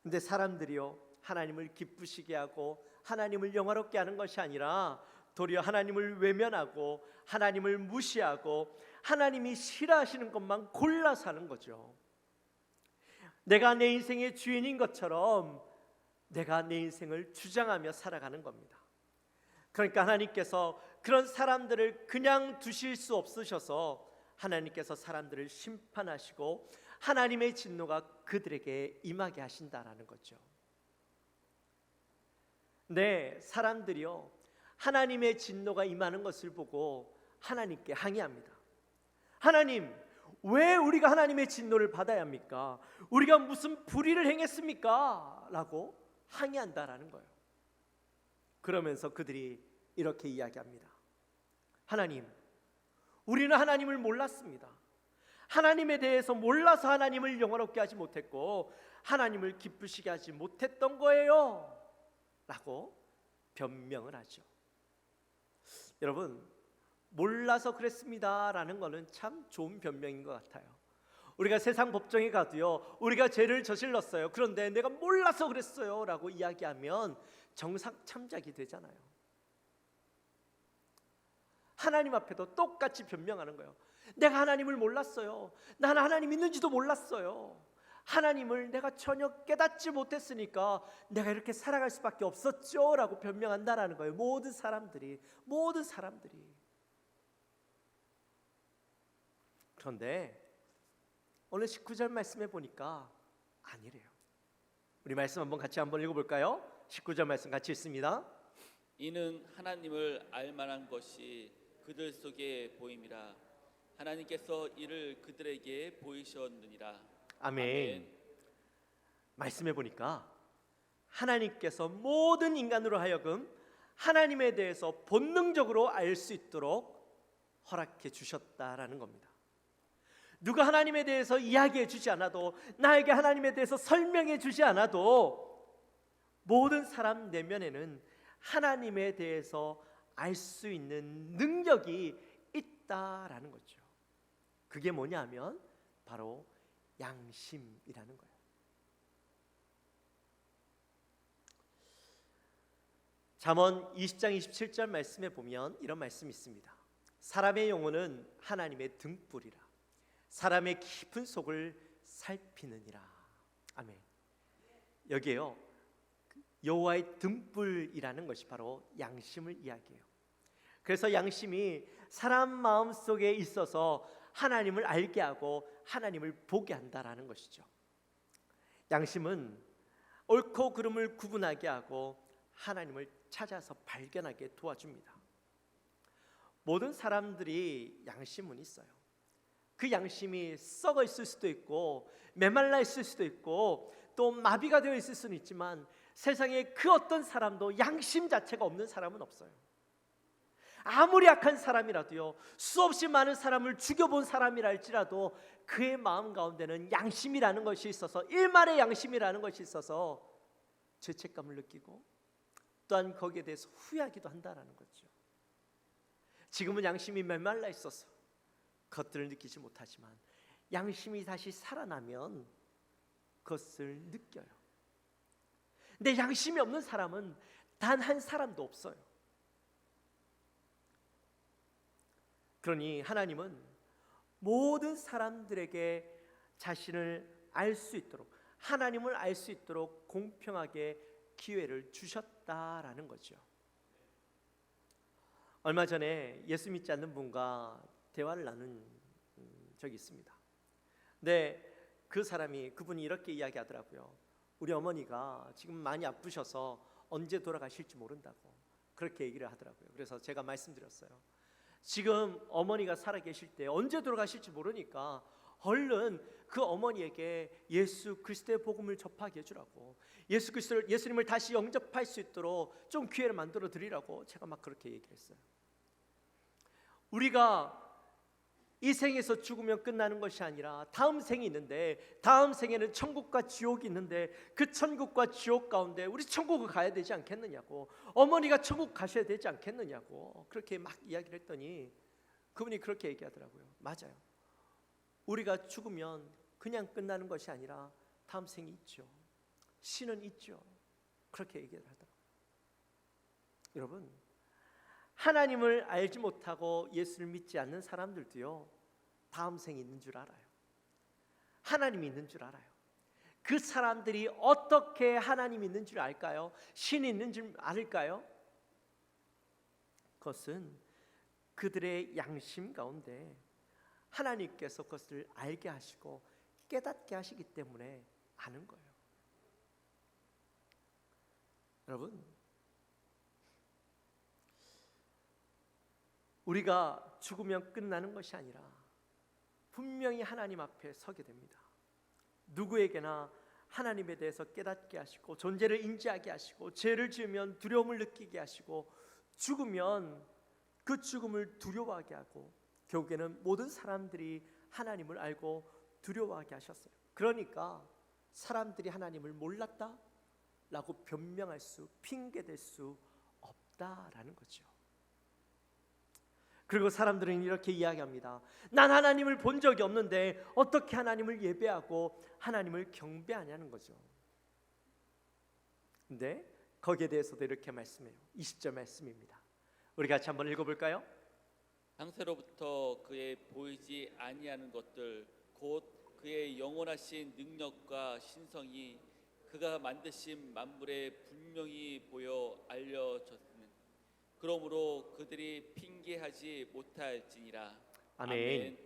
근데 사람들이요, 하나님을 기쁘시게 하고 하나님을 영화롭게 하는 것이 아니라 도리어 하나님을 외면하고 하나님을 무시하고 하나님이 싫어하시는 것만 골라서 하는 거죠. 내가 내 인생의 주인인 것처럼 내가 내 인생을 주장하며 살아가는 겁니다. 그러니까 하나님께서 그런 사람들을 그냥 두실 수 없으셔서 하나님께서 사람들을 심판하시고 하나님의 진노가 그들에게 임하게 하신다라는 거죠. 네, 사람들이요, 하나님의 진노가 임하는 것을 보고 하나님께 항의합니다. 하나님, 왜 우리가 하나님의 진노를 받아야 합니까? 우리가 무슨 불의를 행했습니까? 라고 항의한다라는 거예요. 그러면서 그들이 이렇게 이야기합니다. 하나님, 우리는 하나님을 몰랐습니다. 하나님에 대해서 몰라서 하나님을 영화롭게 하지 못했고 하나님을 기쁘시게 하지 못했던 거예요 라고 변명을 하죠. 여러분, 몰라서 그랬습니다 라는 거는 참 좋은 변명인 것 같아요. 우리가 세상 법정에 가도요, 우리가 죄를 저질렀어요, 그런데 내가 몰라서 그랬어요 라고 이야기하면 정상 참작이 되잖아요. 하나님 앞에도 똑같이 변명하는 거예요. 내가 하나님을 몰랐어요. 나는 하나님 있는지도 몰랐어요. 하나님을 내가 전혀 깨닫지 못했으니까 내가 이렇게 살아갈 수밖에 없었죠 라고 변명한다라는 거예요. 모든 사람들이. 그런데 오늘 19절 말씀에 보니까 아니래요. 우리 말씀 같이 한번 읽어볼까요? 19절 말씀 같이 읽습니다. 이는 하나님을 알만한 것이 그들 속에 보임이라. 하나님께서 이를 그들에게 보이셨느니라. 아멘. 말씀해 보니까 하나님께서 모든 인간으로 하여금 하나님에 대해서 본능적으로 알 수 있도록 허락해 주셨다라는 겁니다. 누가 하나님에 대해서 이야기해 주지 않아도, 나에게 하나님에 대해서 설명해 주지 않아도 모든 사람 내면에는 하나님에 대해서 알 수 있는 능력이 있다라는 거죠. 그게 뭐냐면 바로 양심이라는 거예요. 잠언 20장 27절 말씀에 보면 이런 말씀이 있습니다. 사람의 영혼은 하나님의 등불이라. 사람의 깊은 속을 살피느니라. 아멘. 여기에요, 여호와의 등불이라는 것이 바로 양심을 이야기해요. 그래서 양심이 사람 마음 속에 있어서 하나님을 알게 하고 하나님을 보게 한다라는 것이죠. 양심은 옳고 그름을 구분하게 하고 하나님을 찾아서 발견하게 도와줍니다. 모든 사람들이 양심은 있어요. 그 양심이 썩어 있을 수도 있고 메말라 있을 수도 있고 또 마비가 되어 있을 수는 있지만 세상에 그 어떤 사람도 양심 자체가 없는 사람은 없어요. 아무리 악한 사람이라도요, 수없이 많은 사람을 죽여본 사람이라 할지라도 그의 마음 가운데는 양심이라는 것이 있어서, 일말의 양심이라는 것이 있어서 죄책감을 느끼고 또한 거기에 대해서 후회하기도 한다라는 거죠. 지금은 양심이 메말라 있어서 그것들을 느끼지 못하지만 양심이 다시 살아나면 그것을 느껴요. 근데 양심이 없는 사람은 단 한 사람도 없어요. 그러니 하나님은 모든 사람들에게 자신을 알 수 있도록, 하나님을 알 수 있도록 공평하게 기회를 주셨다라는 거죠. 얼마 전에 예수 믿지 않는 분과 대화를 나눈 적이 있습니다. 근데 그분이 이렇게 이야기하더라고요. 우리 어머니가 지금 많이 아프셔서 언제 돌아가실지 모른다고 그렇게 얘기를 하더라고요. 그래서 제가 말씀드렸어요. 지금 어머니가 살아계실 때 언제 돌아가실지 모르니까 얼른 그 어머니에게 예수 그리스도의 복음을 접하게 해주라고, 예수님을 다시 영접할 수 있도록 좀 기회를 만들어 드리라고 제가 막 그렇게 얘기를 했어요. 우리가 이 생에서 죽으면 끝나는 것이 아니라 다음 생이 있는데, 다음 생에는 천국과 지옥이 있는데 그 천국과 지옥 가운데 우리 천국을 가야 되지 않겠느냐고, 어머니가 천국 가셔야 되지 않겠느냐고 그렇게 막 이야기를 했더니 그분이 그렇게 얘기하더라고요. 맞아요. 우리가 죽으면 그냥 끝나는 것이 아니라 다음 생이 있죠. 신은 있죠. 그렇게 얘기를 하더라고요. 여러분, 하나님을 알지 못하고 예수를 믿지 않는 사람들도요, 다음 생이 있는 줄 알아요. 하나님이 있는 줄 알아요. 그 사람들이 어떻게 하나님이 있는 줄 알까요? 신이 있는 줄 알까요? 그것은 그들의 양심 가운데 하나님께서 그것을 알게 하시고 깨닫게 하시기 때문에 아는 거예요. 여러분, 우리가 죽으면 끝나는 것이 아니라 분명히 하나님 앞에 서게 됩니다. 누구에게나 하나님에 대해서 깨닫게 하시고 존재를 인지하게 하시고 죄를 지으면 두려움을 느끼게 하시고 죽으면 그 죽음을 두려워하게 하고 결국에는 모든 사람들이 하나님을 알고 두려워하게 하셨어요. 그러니까 사람들이 하나님을 몰랐다? 라고 변명할 수, 핑계댈 수 없다라는 거죠. 그리고 사람들은 이렇게 이야기합니다. 난 하나님을 본 적이 없는데 어떻게 하나님을 예배하고 하나님을 경배하냐는 거죠. 근데 거기에 대해서도 이렇게 말씀해요. 20절 말씀입니다. 우리 같이 한번 읽어볼까요? 창세로부터 그의 보이지 아니하는 것들 곧 그의 영원하신 능력과 신성이 그가 만드신 만물에 분명히 보여 알려졌으면 그러므로 그들이 핑계하지 못할지니라. 아멘.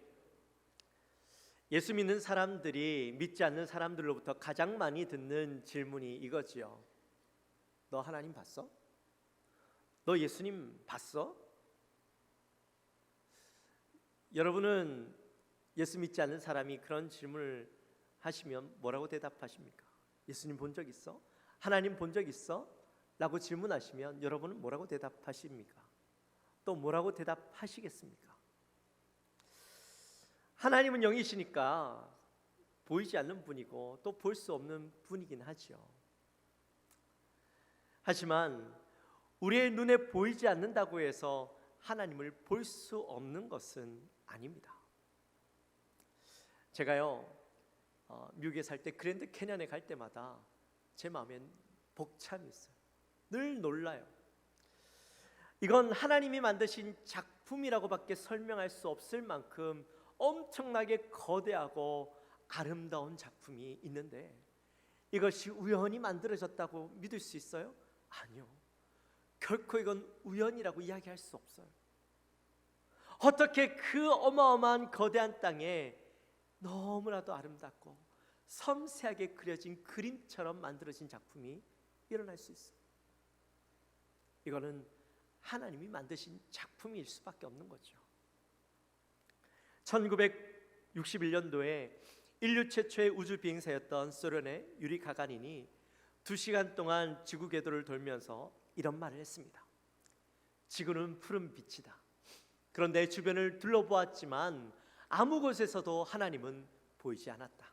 예수 믿는 사람들이 믿지 않는 사람들로부터 가장 많이 듣는 질문이 이거지요. 너 하나님 봤어? 너 예수님 봤어? 여러분은 예수 믿지 않는 사람이 그런 질문을 하시면 뭐라고 대답하십니까? 예수님 본 적 있어? 하나님 본 적 있어? 라고 질문하시면 여러분은 뭐라고 대답하십니까? 또 뭐라고 대답하시겠습니까? 하나님은 영이시니까 보이지 않는 분이고 또 볼 수 없는 분이긴 하죠. 하지만 우리의 눈에 보이지 않는다고 해서 하나님을 볼 수 없는 것은 아닙니다. 제가요 미국에 살 때 그랜드 캐년에 갈 때마다 제 마음엔 벅참이 있어요. 늘 놀라요. 이건 하나님이 만드신 작품이라고밖에 설명할 수 없을 만큼 엄청나게 거대하고 아름다운 작품이 있는데 이것이 우연히 만들어졌다고 믿을 수 있어요? 아니요. 결코 이건 우연이라고 이야기할 수 없어요. 어떻게 그 어마어마한 거대한 땅에 너무나도 아름답고 섬세하게 그려진 그림처럼 만들어진 작품이 일어날 수 있어요? 이거는 하나님이 만드신 작품일 수밖에 없는 거죠. 1961년도에 인류 최초의 우주 비행사였던 소련의 유리 가가린이 2시간 동안 지구 궤도를 돌면서 이런 말을 했습니다. 지구는 푸른 빛이다. 그런데 주변을 둘러보았지만 아무 곳에서도 하나님은 보이지 않았다.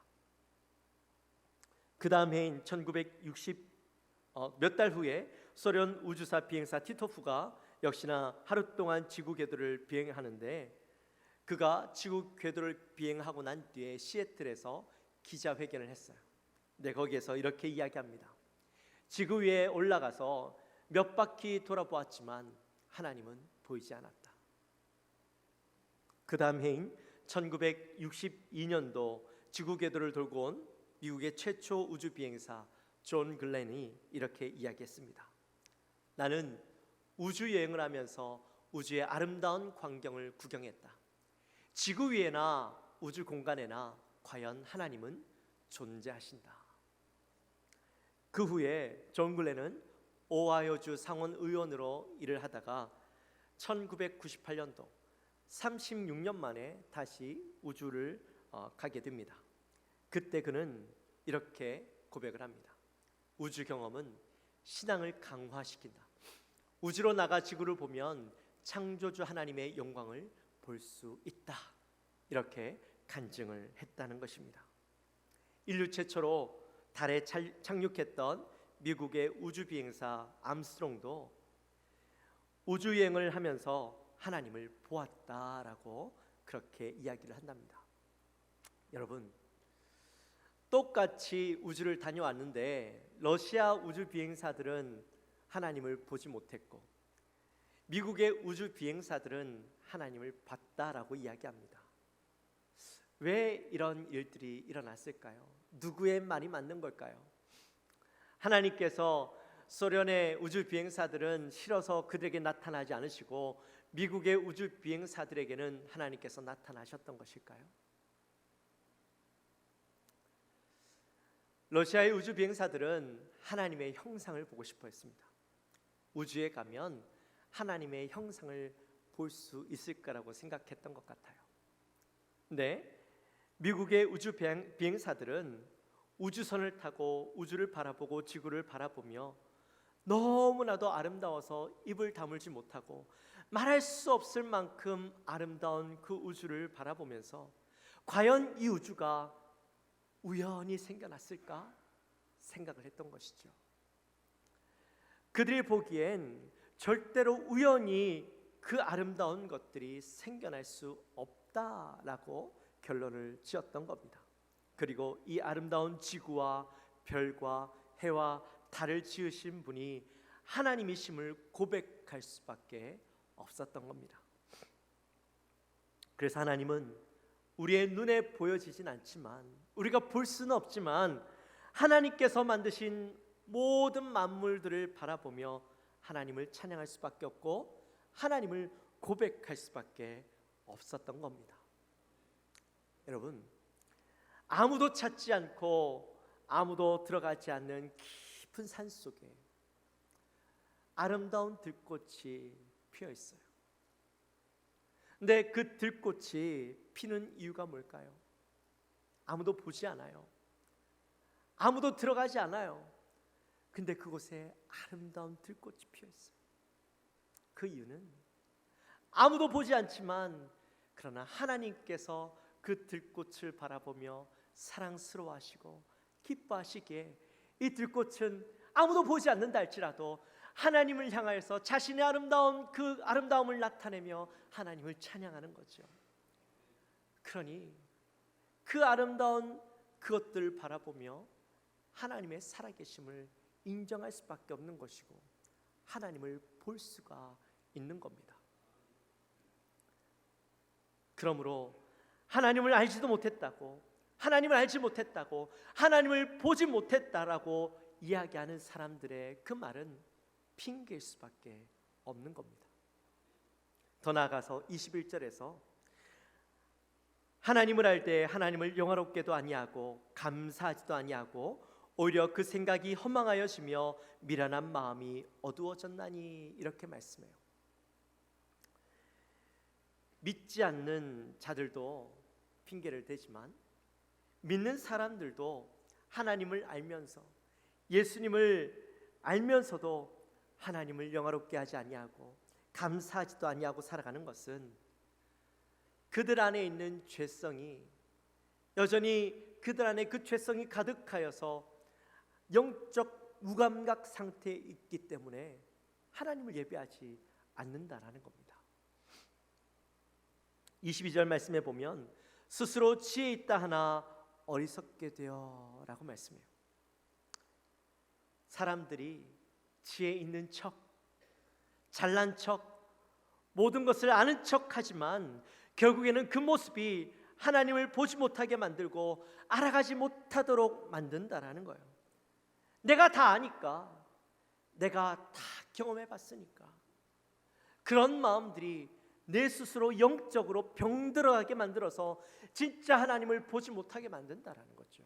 그 다음 해인 1960 몇 달 후에 소련 우주사 비행사 티토프가 역시나 하루 동안 지구 궤도를 비행하는데 그가 지구 궤도를 비행하고 난 뒤에 시애틀에서 기자회견을 했어요. 네, 거기에서 이렇게 이야기합니다. 지구 위에 올라가서 몇 바퀴 돌아보았지만 하나님은 보이지 않았다. 그 다음 해인 1962년도 지구 궤도를 돌고 온 미국의 최초 우주 비행사 존 글렌이 이렇게 이야기했습니다. 나는 우주 여행을 하면서 우주의 아름다운 광경을 구경했다. 지구 위에나 우주 공간에나 과연 하나님은 존재하신다. 그 후에 존 글렌은 오하이오주 상원 의원으로 일을 하다가 1998년도 36년 만에 다시 우주를 가게 됩니다. 그때 그는 이렇게 고백을 합니다. 우주 경험은 신앙을 강화시킨다. 우주로 나가 지구를 보면 창조주 하나님의 영광을 볼 수 있다. 이렇게 간증을 했다는 것입니다. 인류 최초로 달에 착륙했던 미국의 우주 비행사 암스트롱도 우주 여행을 하면서 하나님을 보았다라고 그렇게 이야기를 한답니다. 여러분, 똑같이 우주를 다녀왔는데 러시아 우주 비행사들은 하나님을 보지 못했고 미국의 우주 비행사들은 하나님을 봤다라고 이야기합니다. 왜 이런 일들이 일어났을까요? 누구의 말이 맞는 걸까요? 하나님께서 소련의 우주 비행사들은 싫어서 그들에게 나타나지 않으시고 미국의 우주 비행사들에게는 하나님께서 나타나셨던 것일까요? 러시아의 우주 비행사들은 하나님의 형상을 보고 싶어 했습니다. 우주에 가면 하나님의 형상을 볼 수 있을 거라고 생각했던 것 같아요. 근데 미국의 우주 비행사들은 우주선을 타고 우주를 바라보고 지구를 바라보며 너무나도 아름다워서 입을 다물지 못하고 말할 수 없을 만큼 아름다운 그 우주를 바라보면서 과연 이 우주가 우연히 생겨났을까 생각을 했던 것이죠. 그들이 보기엔 절대로 우연히 그 아름다운 것들이 생겨날 수 없다라고 결론을 지었던 겁니다. 그리고 이 아름다운 지구와 별과 해와 달을 지으신 분이 하나님이심을 고백할 수밖에 없었던 겁니다. 그래서 하나님은 우리의 눈에 보여지진 않지만 우리가 볼 수는 없지만 하나님께서 만드신 모든 만물들을 바라보며 하나님을 찬양할 수밖에 없고 하나님을 고백할 수밖에 없었던 겁니다. 여러분, 아무도 찾지 않고 아무도 들어가지 않는 깊은 산 속에 아름다운 들꽃이 피어 있어요. 근데 그 들꽃이 피는 이유가 뭘까요? 아무도 보지 않아요. 아무도 들어가지 않아요. 근데 그곳에 아름다운 들꽃이 피어 있어요. 그 이유는 아무도 보지 않지만 그러나 하나님께서 그 들꽃을 바라보며 사랑스러워하시고 기뻐하시기에 이 들꽃은 아무도 보지 않는다 할지라도 하나님을 향하여서 자신의 아름다운 그 아름다움을 나타내며 하나님을 찬양하는 거죠. 그러니 그 아름다운 그것들을 바라보며 하나님의 살아계심을 인정할 수밖에 없는 것이고 하나님을 볼 수가 있는 겁니다. 그러므로 하나님을 알지도 못했다고, 하나님을 알지 못했다고, 하나님을 보지 못했다라고 이야기하는 사람들의 그 말은 핑계일 수밖에 없는 겁니다. 더 나아가서 21절에서 하나님을 알 때 하나님을 영화롭게도 아니하고 감사하지도 아니하고 오히려 그 생각이 허망하여지며 미련한 마음이 어두워졌나니 이렇게 말씀해요. 믿지 않는 자들도 핑계를 대지만 믿는 사람들도 하나님을 알면서 예수님을 알면서도 하나님을 영화롭게 하지 아니하고 감사하지도 아니하고 살아가는 것은 그들 안에 있는 죄성이 여전히 그들 안에 그 죄성이 가득하여서 영적 무감각 상태에 있기 때문에 하나님을 예배하지 않는다라는 겁니다. 22절 말씀에 보면 스스로 지혜 있다 하나 어리석게 되어 라고 말씀해요. 사람들이 지혜 있는 척, 잘난 척, 모든 것을 아는 척 하지만 결국에는 그 모습이 하나님을 보지 못하게 만들고 알아가지 못하도록 만든다라는 거예요. 내가 다 아니까, 내가 다 경험해 봤으니까 그런 마음들이 내 스스로 영적으로 병들어가게 만들어서 진짜 하나님을 보지 못하게 만든다라는 거죠.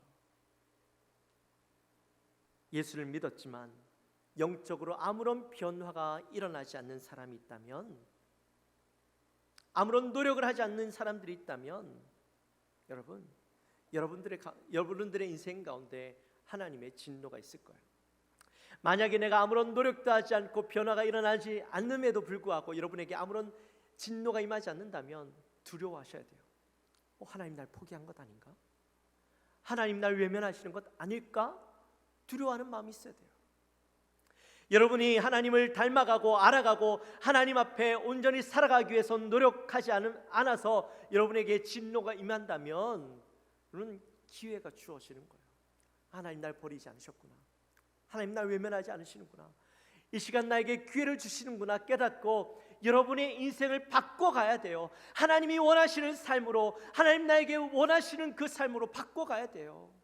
예수를 믿었지만 영적으로 아무런 변화가 일어나지 않는 사람이 있다면, 아무런 노력을 하지 않는 사람들이 있다면 여러분들의 인생 가운데 하나님의 진노가 있을 거예요. 만약에 내가 아무런 노력도 하지 않고 변화가 일어나지 않음에도 불구하고 여러분에게 아무런 진노가 임하지 않는다면 두려워하셔야 돼요. 하나님 날 포기한 것 아닌가? 하나님 날 외면하시는 것 아닐까? 두려워하는 마음이 있어야 돼요. 여러분이 하나님을 닮아가고 알아가고 하나님 앞에 온전히 살아가기 위해서 노력하지 않아서 여러분에게 진노가 임한다면 그런 기회가 주어지는 거예요. 하나님 날 버리지 않으셨구나. 하나님 날 외면하지 않으시는구나. 이 시간 나에게 기회를 주시는구나 깨닫고 여러분의 인생을 바꿔가야 돼요. 하나님이 원하시는 삶으로, 하나님 나에게 원하시는 그 삶으로 바꿔가야 돼요.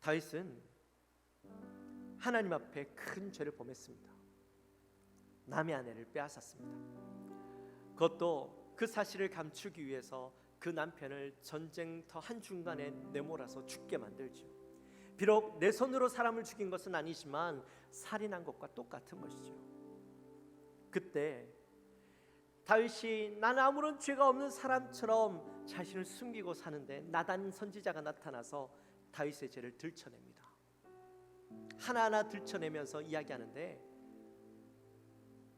다윗은 하나님 앞에 큰 죄를 범했습니다. 남의 아내를 빼앗았습니다. 그것도 그 사실을 감추기 위해서 그 남편을 전쟁터 한중간에 내몰아서 죽게 만들죠. 비록 내 손으로 사람을 죽인 것은 아니지만 살인한 것과 똑같은 것이죠. 그때 다윗이 나는 아무런 죄가 없는 사람처럼 자신을 숨기고 사는데 나단 선지자가 나타나서 다윗의 죄를 들춰냅니다. 하나하나 들춰내면서 이야기하는데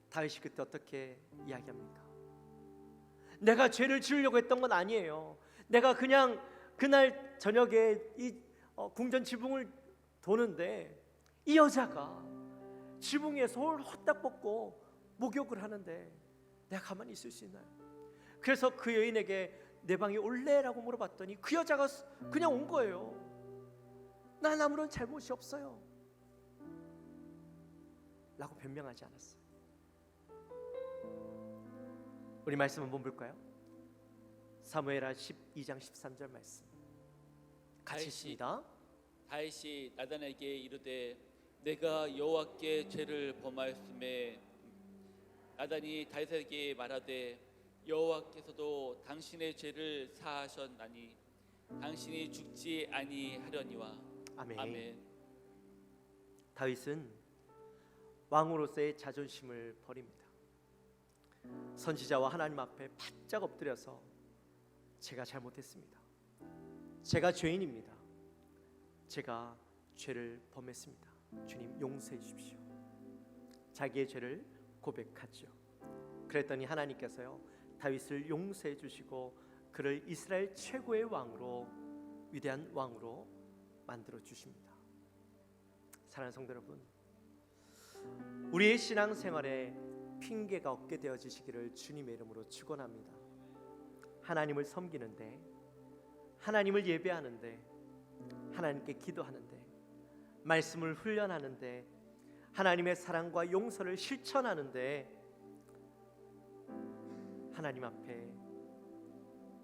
다윗이 그때 어떻게 이야기합니까? 내가 죄를 지으려고 했던 건 아니에요. 내가 그냥 그날 저녁에 이 궁전 지붕을 도는데 이 여자가 지붕 위에 솔 헛딱 벗고 목욕을 하는데 내가 가만히 있을 수 있나요? 그래서 그 여인에게 내 방에 올래라고 물어봤더니 그 여자가 그냥 온 거예요. 난 아무런 잘못이 없어요 라고 변명하지 않았어요. 우리 말씀 한번 볼까요? 사무엘하 12장 13절 말씀 같이 읽습니다. 다윗이 나단에게 이르되 내가 여호와께 죄를 범하였음에 나단이 다윗에게 말하되 여호와께서도 당신의 죄를 사하셨나니 당신이 죽지 아니하려니와. 아멘. 아멘. 다윗은 왕으로서의 자존심을 버립니다. 선지자와 하나님 앞에 바짝 엎드려서 제가 잘못했습니다. 제가 죄인입니다. 제가 죄를 범했습니다. 주님 용서해 주십시오. 자기의 죄를 고백하죠. 그랬더니 하나님께서요 다윗을 용서해 주시고 그를 이스라엘 최고의 왕으로, 위대한 왕으로 만들어 주십니다. 사랑하는 성도 여러분, 우리의 신앙생활에 핑계가 없게 되어지시기를 주님의 이름으로 축원합니다. 하나님을 섬기는데, 하나님을 예배하는데, 하나님께 기도하는데, 말씀을 훈련하는데, 하나님의 사랑과 용서를 실천하는데, 하나님 앞에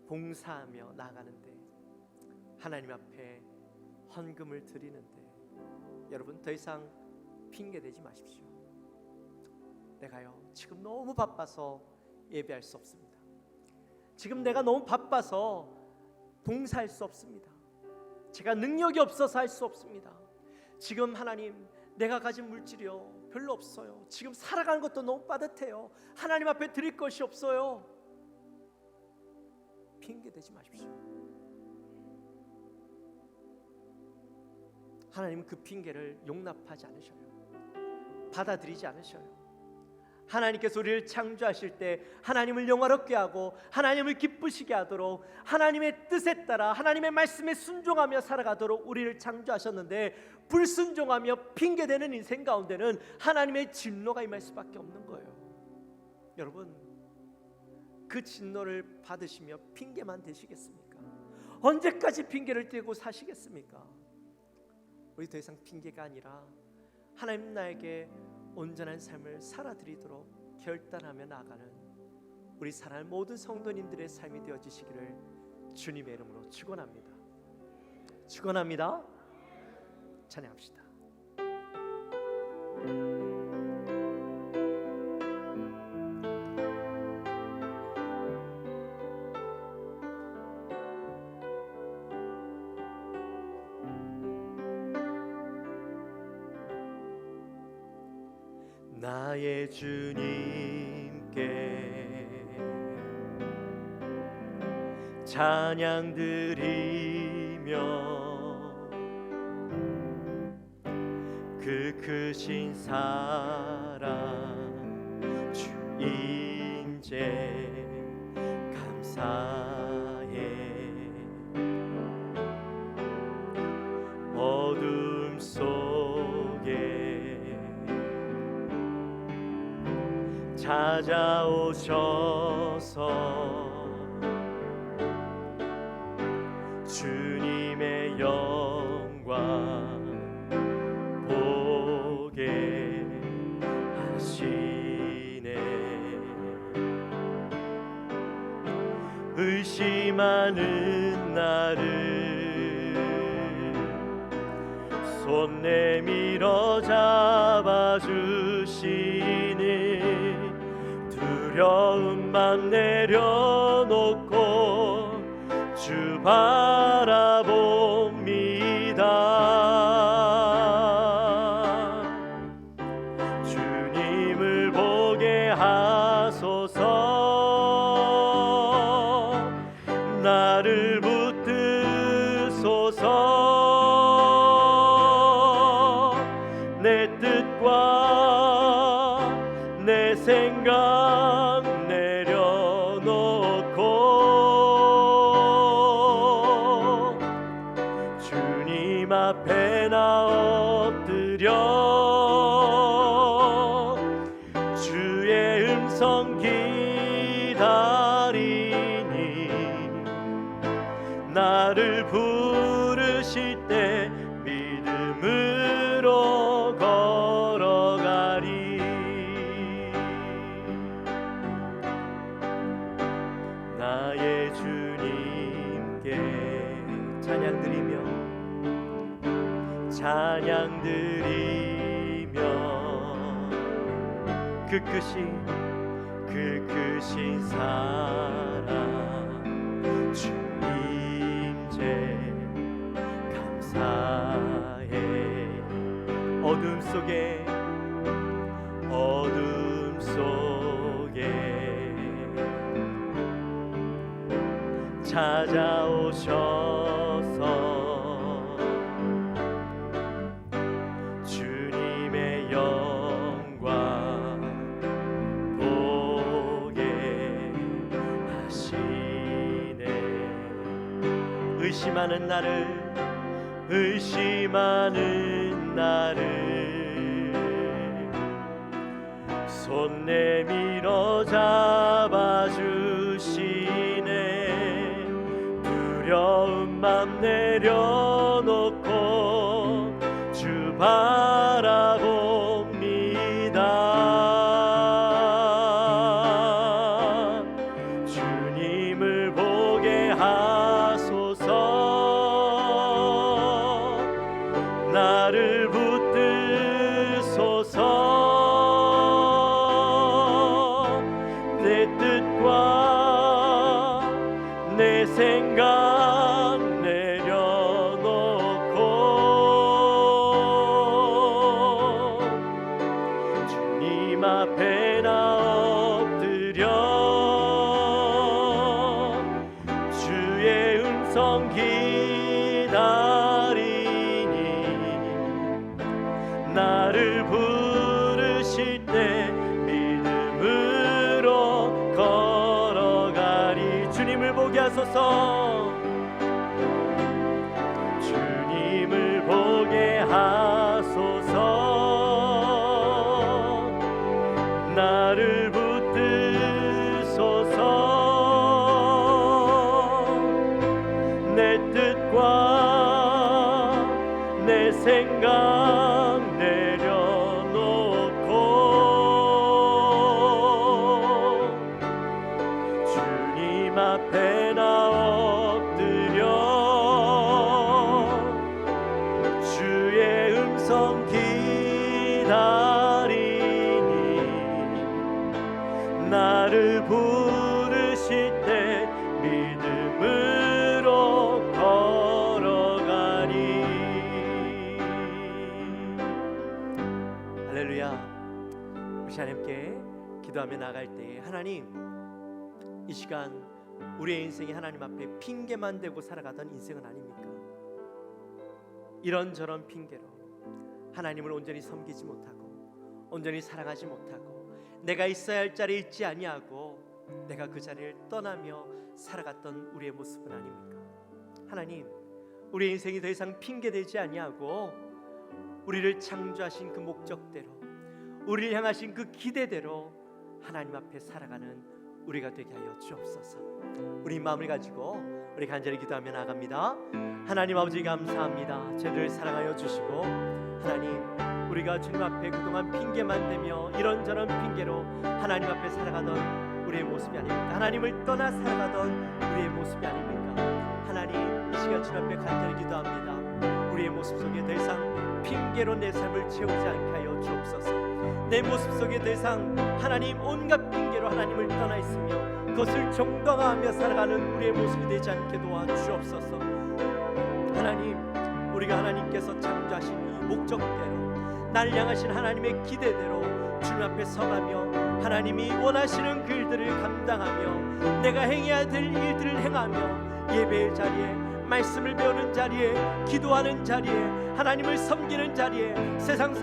봉사하며 나아가는데, 하나님 앞에 헌금을 드리는데, 여러분 더 이상 핑계대지 마십시오. 내가요 지금 너무 바빠서 예배할 수 없습니다. 지금 내가 너무 바빠서 봉사할 수 없습니다. 제가 능력이 없어서 할 수 없습니다. 지금 하나님 내가 가진 물질이요 별로 없어요. 지금 살아가는 것도 너무 빠듯해요. 하나님 앞에 드릴 것이 없어요. 핑계대지 마십시오. 하나님은 그 핑계를 용납하지 않으셔요. 받아들이지 않으셔요. 하나님께서 우리를 창조하실 때 하나님을 영화롭게 하고 하나님을 기쁘시게 하도록 하나님의 뜻에 따라 하나님의 말씀에 순종하며 살아가도록 우리를 창조하셨는데, 불순종하며 핑계대는 인생 가운데는 하나님의 진노가 임할 수밖에 없는 거예요. 여러분, 그 진노를 받으시며 핑계만 대시겠습니까? 언제까지 핑계를 대고 사시겠습니까? 우리 더 이상 핑계가 아니라 하나님 나에게 온전한 삶을 살아드리도록 결단하며 나아가는 우리 사랑하는 모든 성도님들의 삶이 되어지시기를 주님의 이름으로 축원합니다. 축원합니다. 찬양합시다. 나의 주님께 찬양 드리며 그 크신 사랑 주 인재 감사해. 어둠 속에 찾아오셔서 주님의 영광 보게 하시네. 의심하는 나를 손 내밀어 잡아주시니 두려움만 내려놓고 주 바라봅니다. 주님을 보게 하소서. 나를 붙드소서. 내 뜻과 내 생각 내려놓고 주님 앞에 나 엎드려 주의 음성 기다리니 나를 부르실 때 믿음으로 걸어가리. 나의 주님께 찬양 드리며 그 크신 사랑 어둠 속에 찾아오셔서 주님의 영광 보게 하시네. 의심하는 나를 손 내밀어 잡아주시네. 두려운 맘 내려놓고 주 바라봅니다. 주님을 보게 하소서. 나를 붙드소서. 내 뜻과 내 생각 내려놓고 주님 앞에 나 엎드려 주의 음성 기다리니 나를 부르실 때 믿음으로 걸어가리. 주님을 보게 하소서. 주님을 보게 하소서. 나를 붙드소서. 내 뜻과 내 생각 내려놓고 주님 앞에 나 엎드려 주의 음성 기다리니 나를 부르실 때 믿음으로 걸어가리. 할렐루야. 우리 하나님께 기도하며 나갈 때 하나님, 이 시간 우리의 인생이 하나님 앞에 핑계만 대고 살아가던 인생은 아닙니까? 이런저런 핑계로 하나님을 온전히 섬기지 못하고 온전히 사랑하지 못하고 내가 있어야 할 자리에 있지 아니하고 내가 그 자리를 떠나며 살아갔던 우리의 모습은 아닙니까? 하나님, 우리의 인생이 더 이상 핑계대지 아니하고 우리를 창조하신 그 목적대로, 우리를 향하신 그 기대대로 하나님 앞에 살아가는 우리가 되게 하여 주옵소서. 우리 마음을 가지고 우리 간절히 기도하며 나갑니다. 하나님 아버지 감사합니다. 저희들을 사랑하여 주시고 하나님, 우리가 주님 앞에 그동안 핑계만 대며 이런저런 핑계로 하나님 앞에 살아가던 우리의 모습이 아닙니까? 하나님을 떠나 살아가던 우리의 모습이 아닙니까? 하나님, 이 시간 주님 앞에 간절히 기도합니다. 우리의 모습 속에 더 이상 핑계로 내 삶을 채우지 않게 하여 주옵소서. 내 모습 속에 더 이상 하나님 온갖 핑계로 하나님을 떠나 있으며 그것을 정당화하며 살아가는 우리의 모습이 되지 않게 도와주옵소서. 하나님, 우리가 하나님께서 창조하신 이 목적대로 날 향하신 하나님의 기대대로 주님 앞에 서가며 하나님이 원하시는 그 일들을 감당하며 내가 행해야 될 일들을 행하며 예배의 자리에, 말씀을 배우는 자리에, 기도하는 자리에, 하나님을 섬기는 자리에, 세상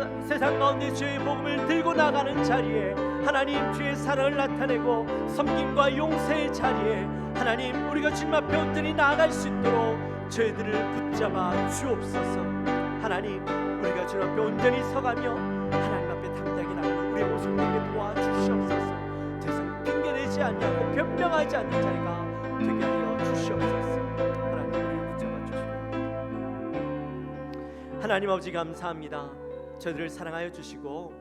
가운데 주의 복음을 들고 나가는 자리에 하나님 주의 사랑을 나타내고 섬김과 용서의 자리에 하나님, 우리가 주님 앞에 온전히 나아갈 수 있도록 저희들을 붙잡아 주옵소서. 하나님, 우리가 주님 앞에 온전히 서가며 하나님 앞에 담대하게 나가는 우리의 모습 되게 도와주시옵소서. 더 이상 핑계대지 않냐고 변명하지 않는 자리가 되게 하여 주시옵소서. 하나님, 우리를 붙잡아 주시옵소서. 하나님 아버지 감사합니다. 저희들을 사랑하여 주시고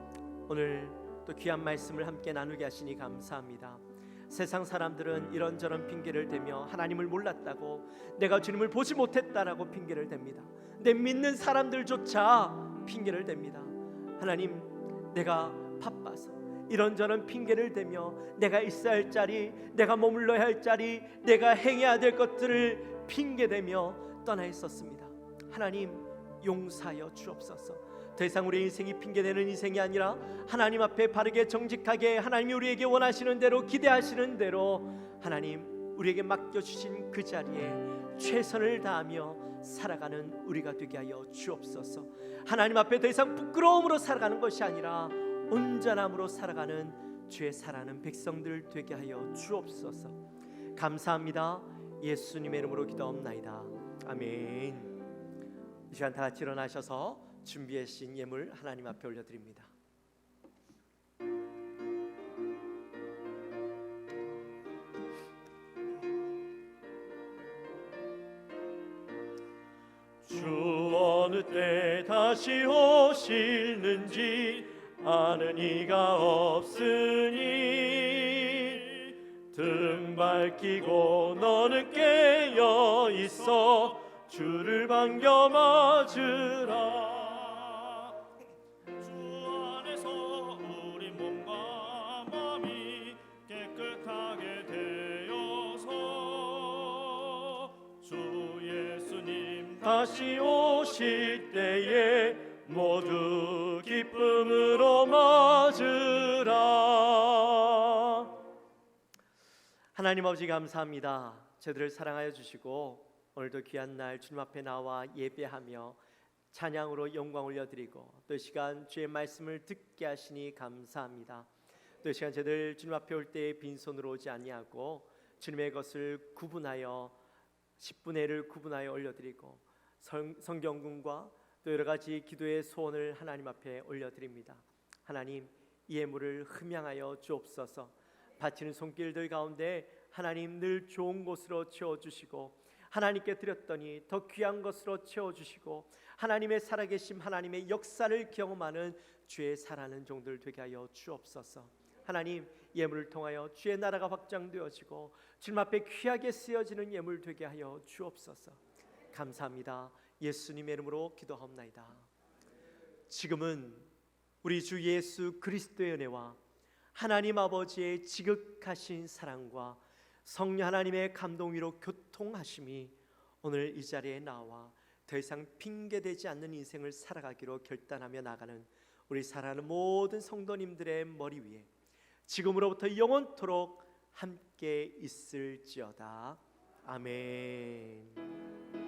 오늘 또 귀한 말씀을 함께 나누게 하시니 감사합니다. 세상 사람들은 이런저런 핑계를 대며 하나님을 몰랐다고, 내가 주님을 보지 못했다라고 핑계를 댑니다. 내 믿는 사람들조차 핑계를 댑니다. 하나님, 내가 바빠서 이런저런 핑계를 대며 내가 있어야 할 자리, 내가 머물러야 할 자리, 내가 행해야 될 것들을 핑계대며 떠나 있었습니다. 하나님, 용서하여 주옵소서. 더 이상 우리의 인생이 핑계대는 인생이 아니라 하나님 앞에 바르게 정직하게 하나님이 우리에게 원하시는 대로 기대하시는 대로 하나님 우리에게 맡겨주신 그 자리에 최선을 다하며 살아가는 우리가 되게 하여 주옵소서. 하나님 앞에 더 이상 부끄러움으로 살아가는 것이 아니라 온전함으로 살아가는 주의 사랑하는 백성들 되게 하여 주옵소서. 감사합니다. 예수님의 이름으로 기도합나이다. 아멘. 이 시간 다 같이 일어나셔서 준비해 주신 예물 하나님 앞에 올려드립니다. 주 어느 때 다시 오시는지 아는 이가 없으니 등 밝히고 너는 깨어 있어 주를 반겨 맞으라. 주 안에서 우리 몸과 마음이 깨끗하게 되어서 주 예수님 다시 오실 때에 모두 기쁨으로 맞으라. 하나님 아버지 감사합니다. 저희들을 사랑하여 주시고 오늘도 귀한 날 주님 앞에 나와 예배하며 찬양으로 영광 올려드리고 또 이 시간 주의 말씀을 듣게 하시니 감사합니다. 또 이 시간 저희들 주님 앞에 올 때 빈손으로 오지 아니하고 주님의 것을 구분하여 10분의 1을 구분하여 올려드리고 성경군과 또 여러 가지 기도의 소원을 하나님 앞에 올려드립니다. 하나님 이 예물을 흠양하여 주옵소서. 바치는 손길들 가운데 하나님 늘 좋은 곳으로 채워주시고 하나님께 드렸더니 더 귀한 것으로 채워주시고 하나님의 살아계심 하나님의 역사를 경험하는 주의 살아는 종들 되게 하여 주옵소서. 하나님 예물을 통하여 주의 나라가 확장되어지고 주님 앞에 귀하게 쓰여지는 예물 되게 하여 주옵소서. 감사합니다. 예수님의 이름으로 기도하옵나이다. 지금은 우리 주 예수 그리스도의 은혜와 하나님 아버지의 지극하신 사랑과 성령 하나님의 감동 위로 교통하심이 오늘 이 자리에 나와 더 이상 핑계되지 않는 인생을 살아가기로 결단하며 나가는 우리 사랑하는 모든 성도님들의 머리 위에 지금으로부터 영원토록 함께 있을지어다. 아멘.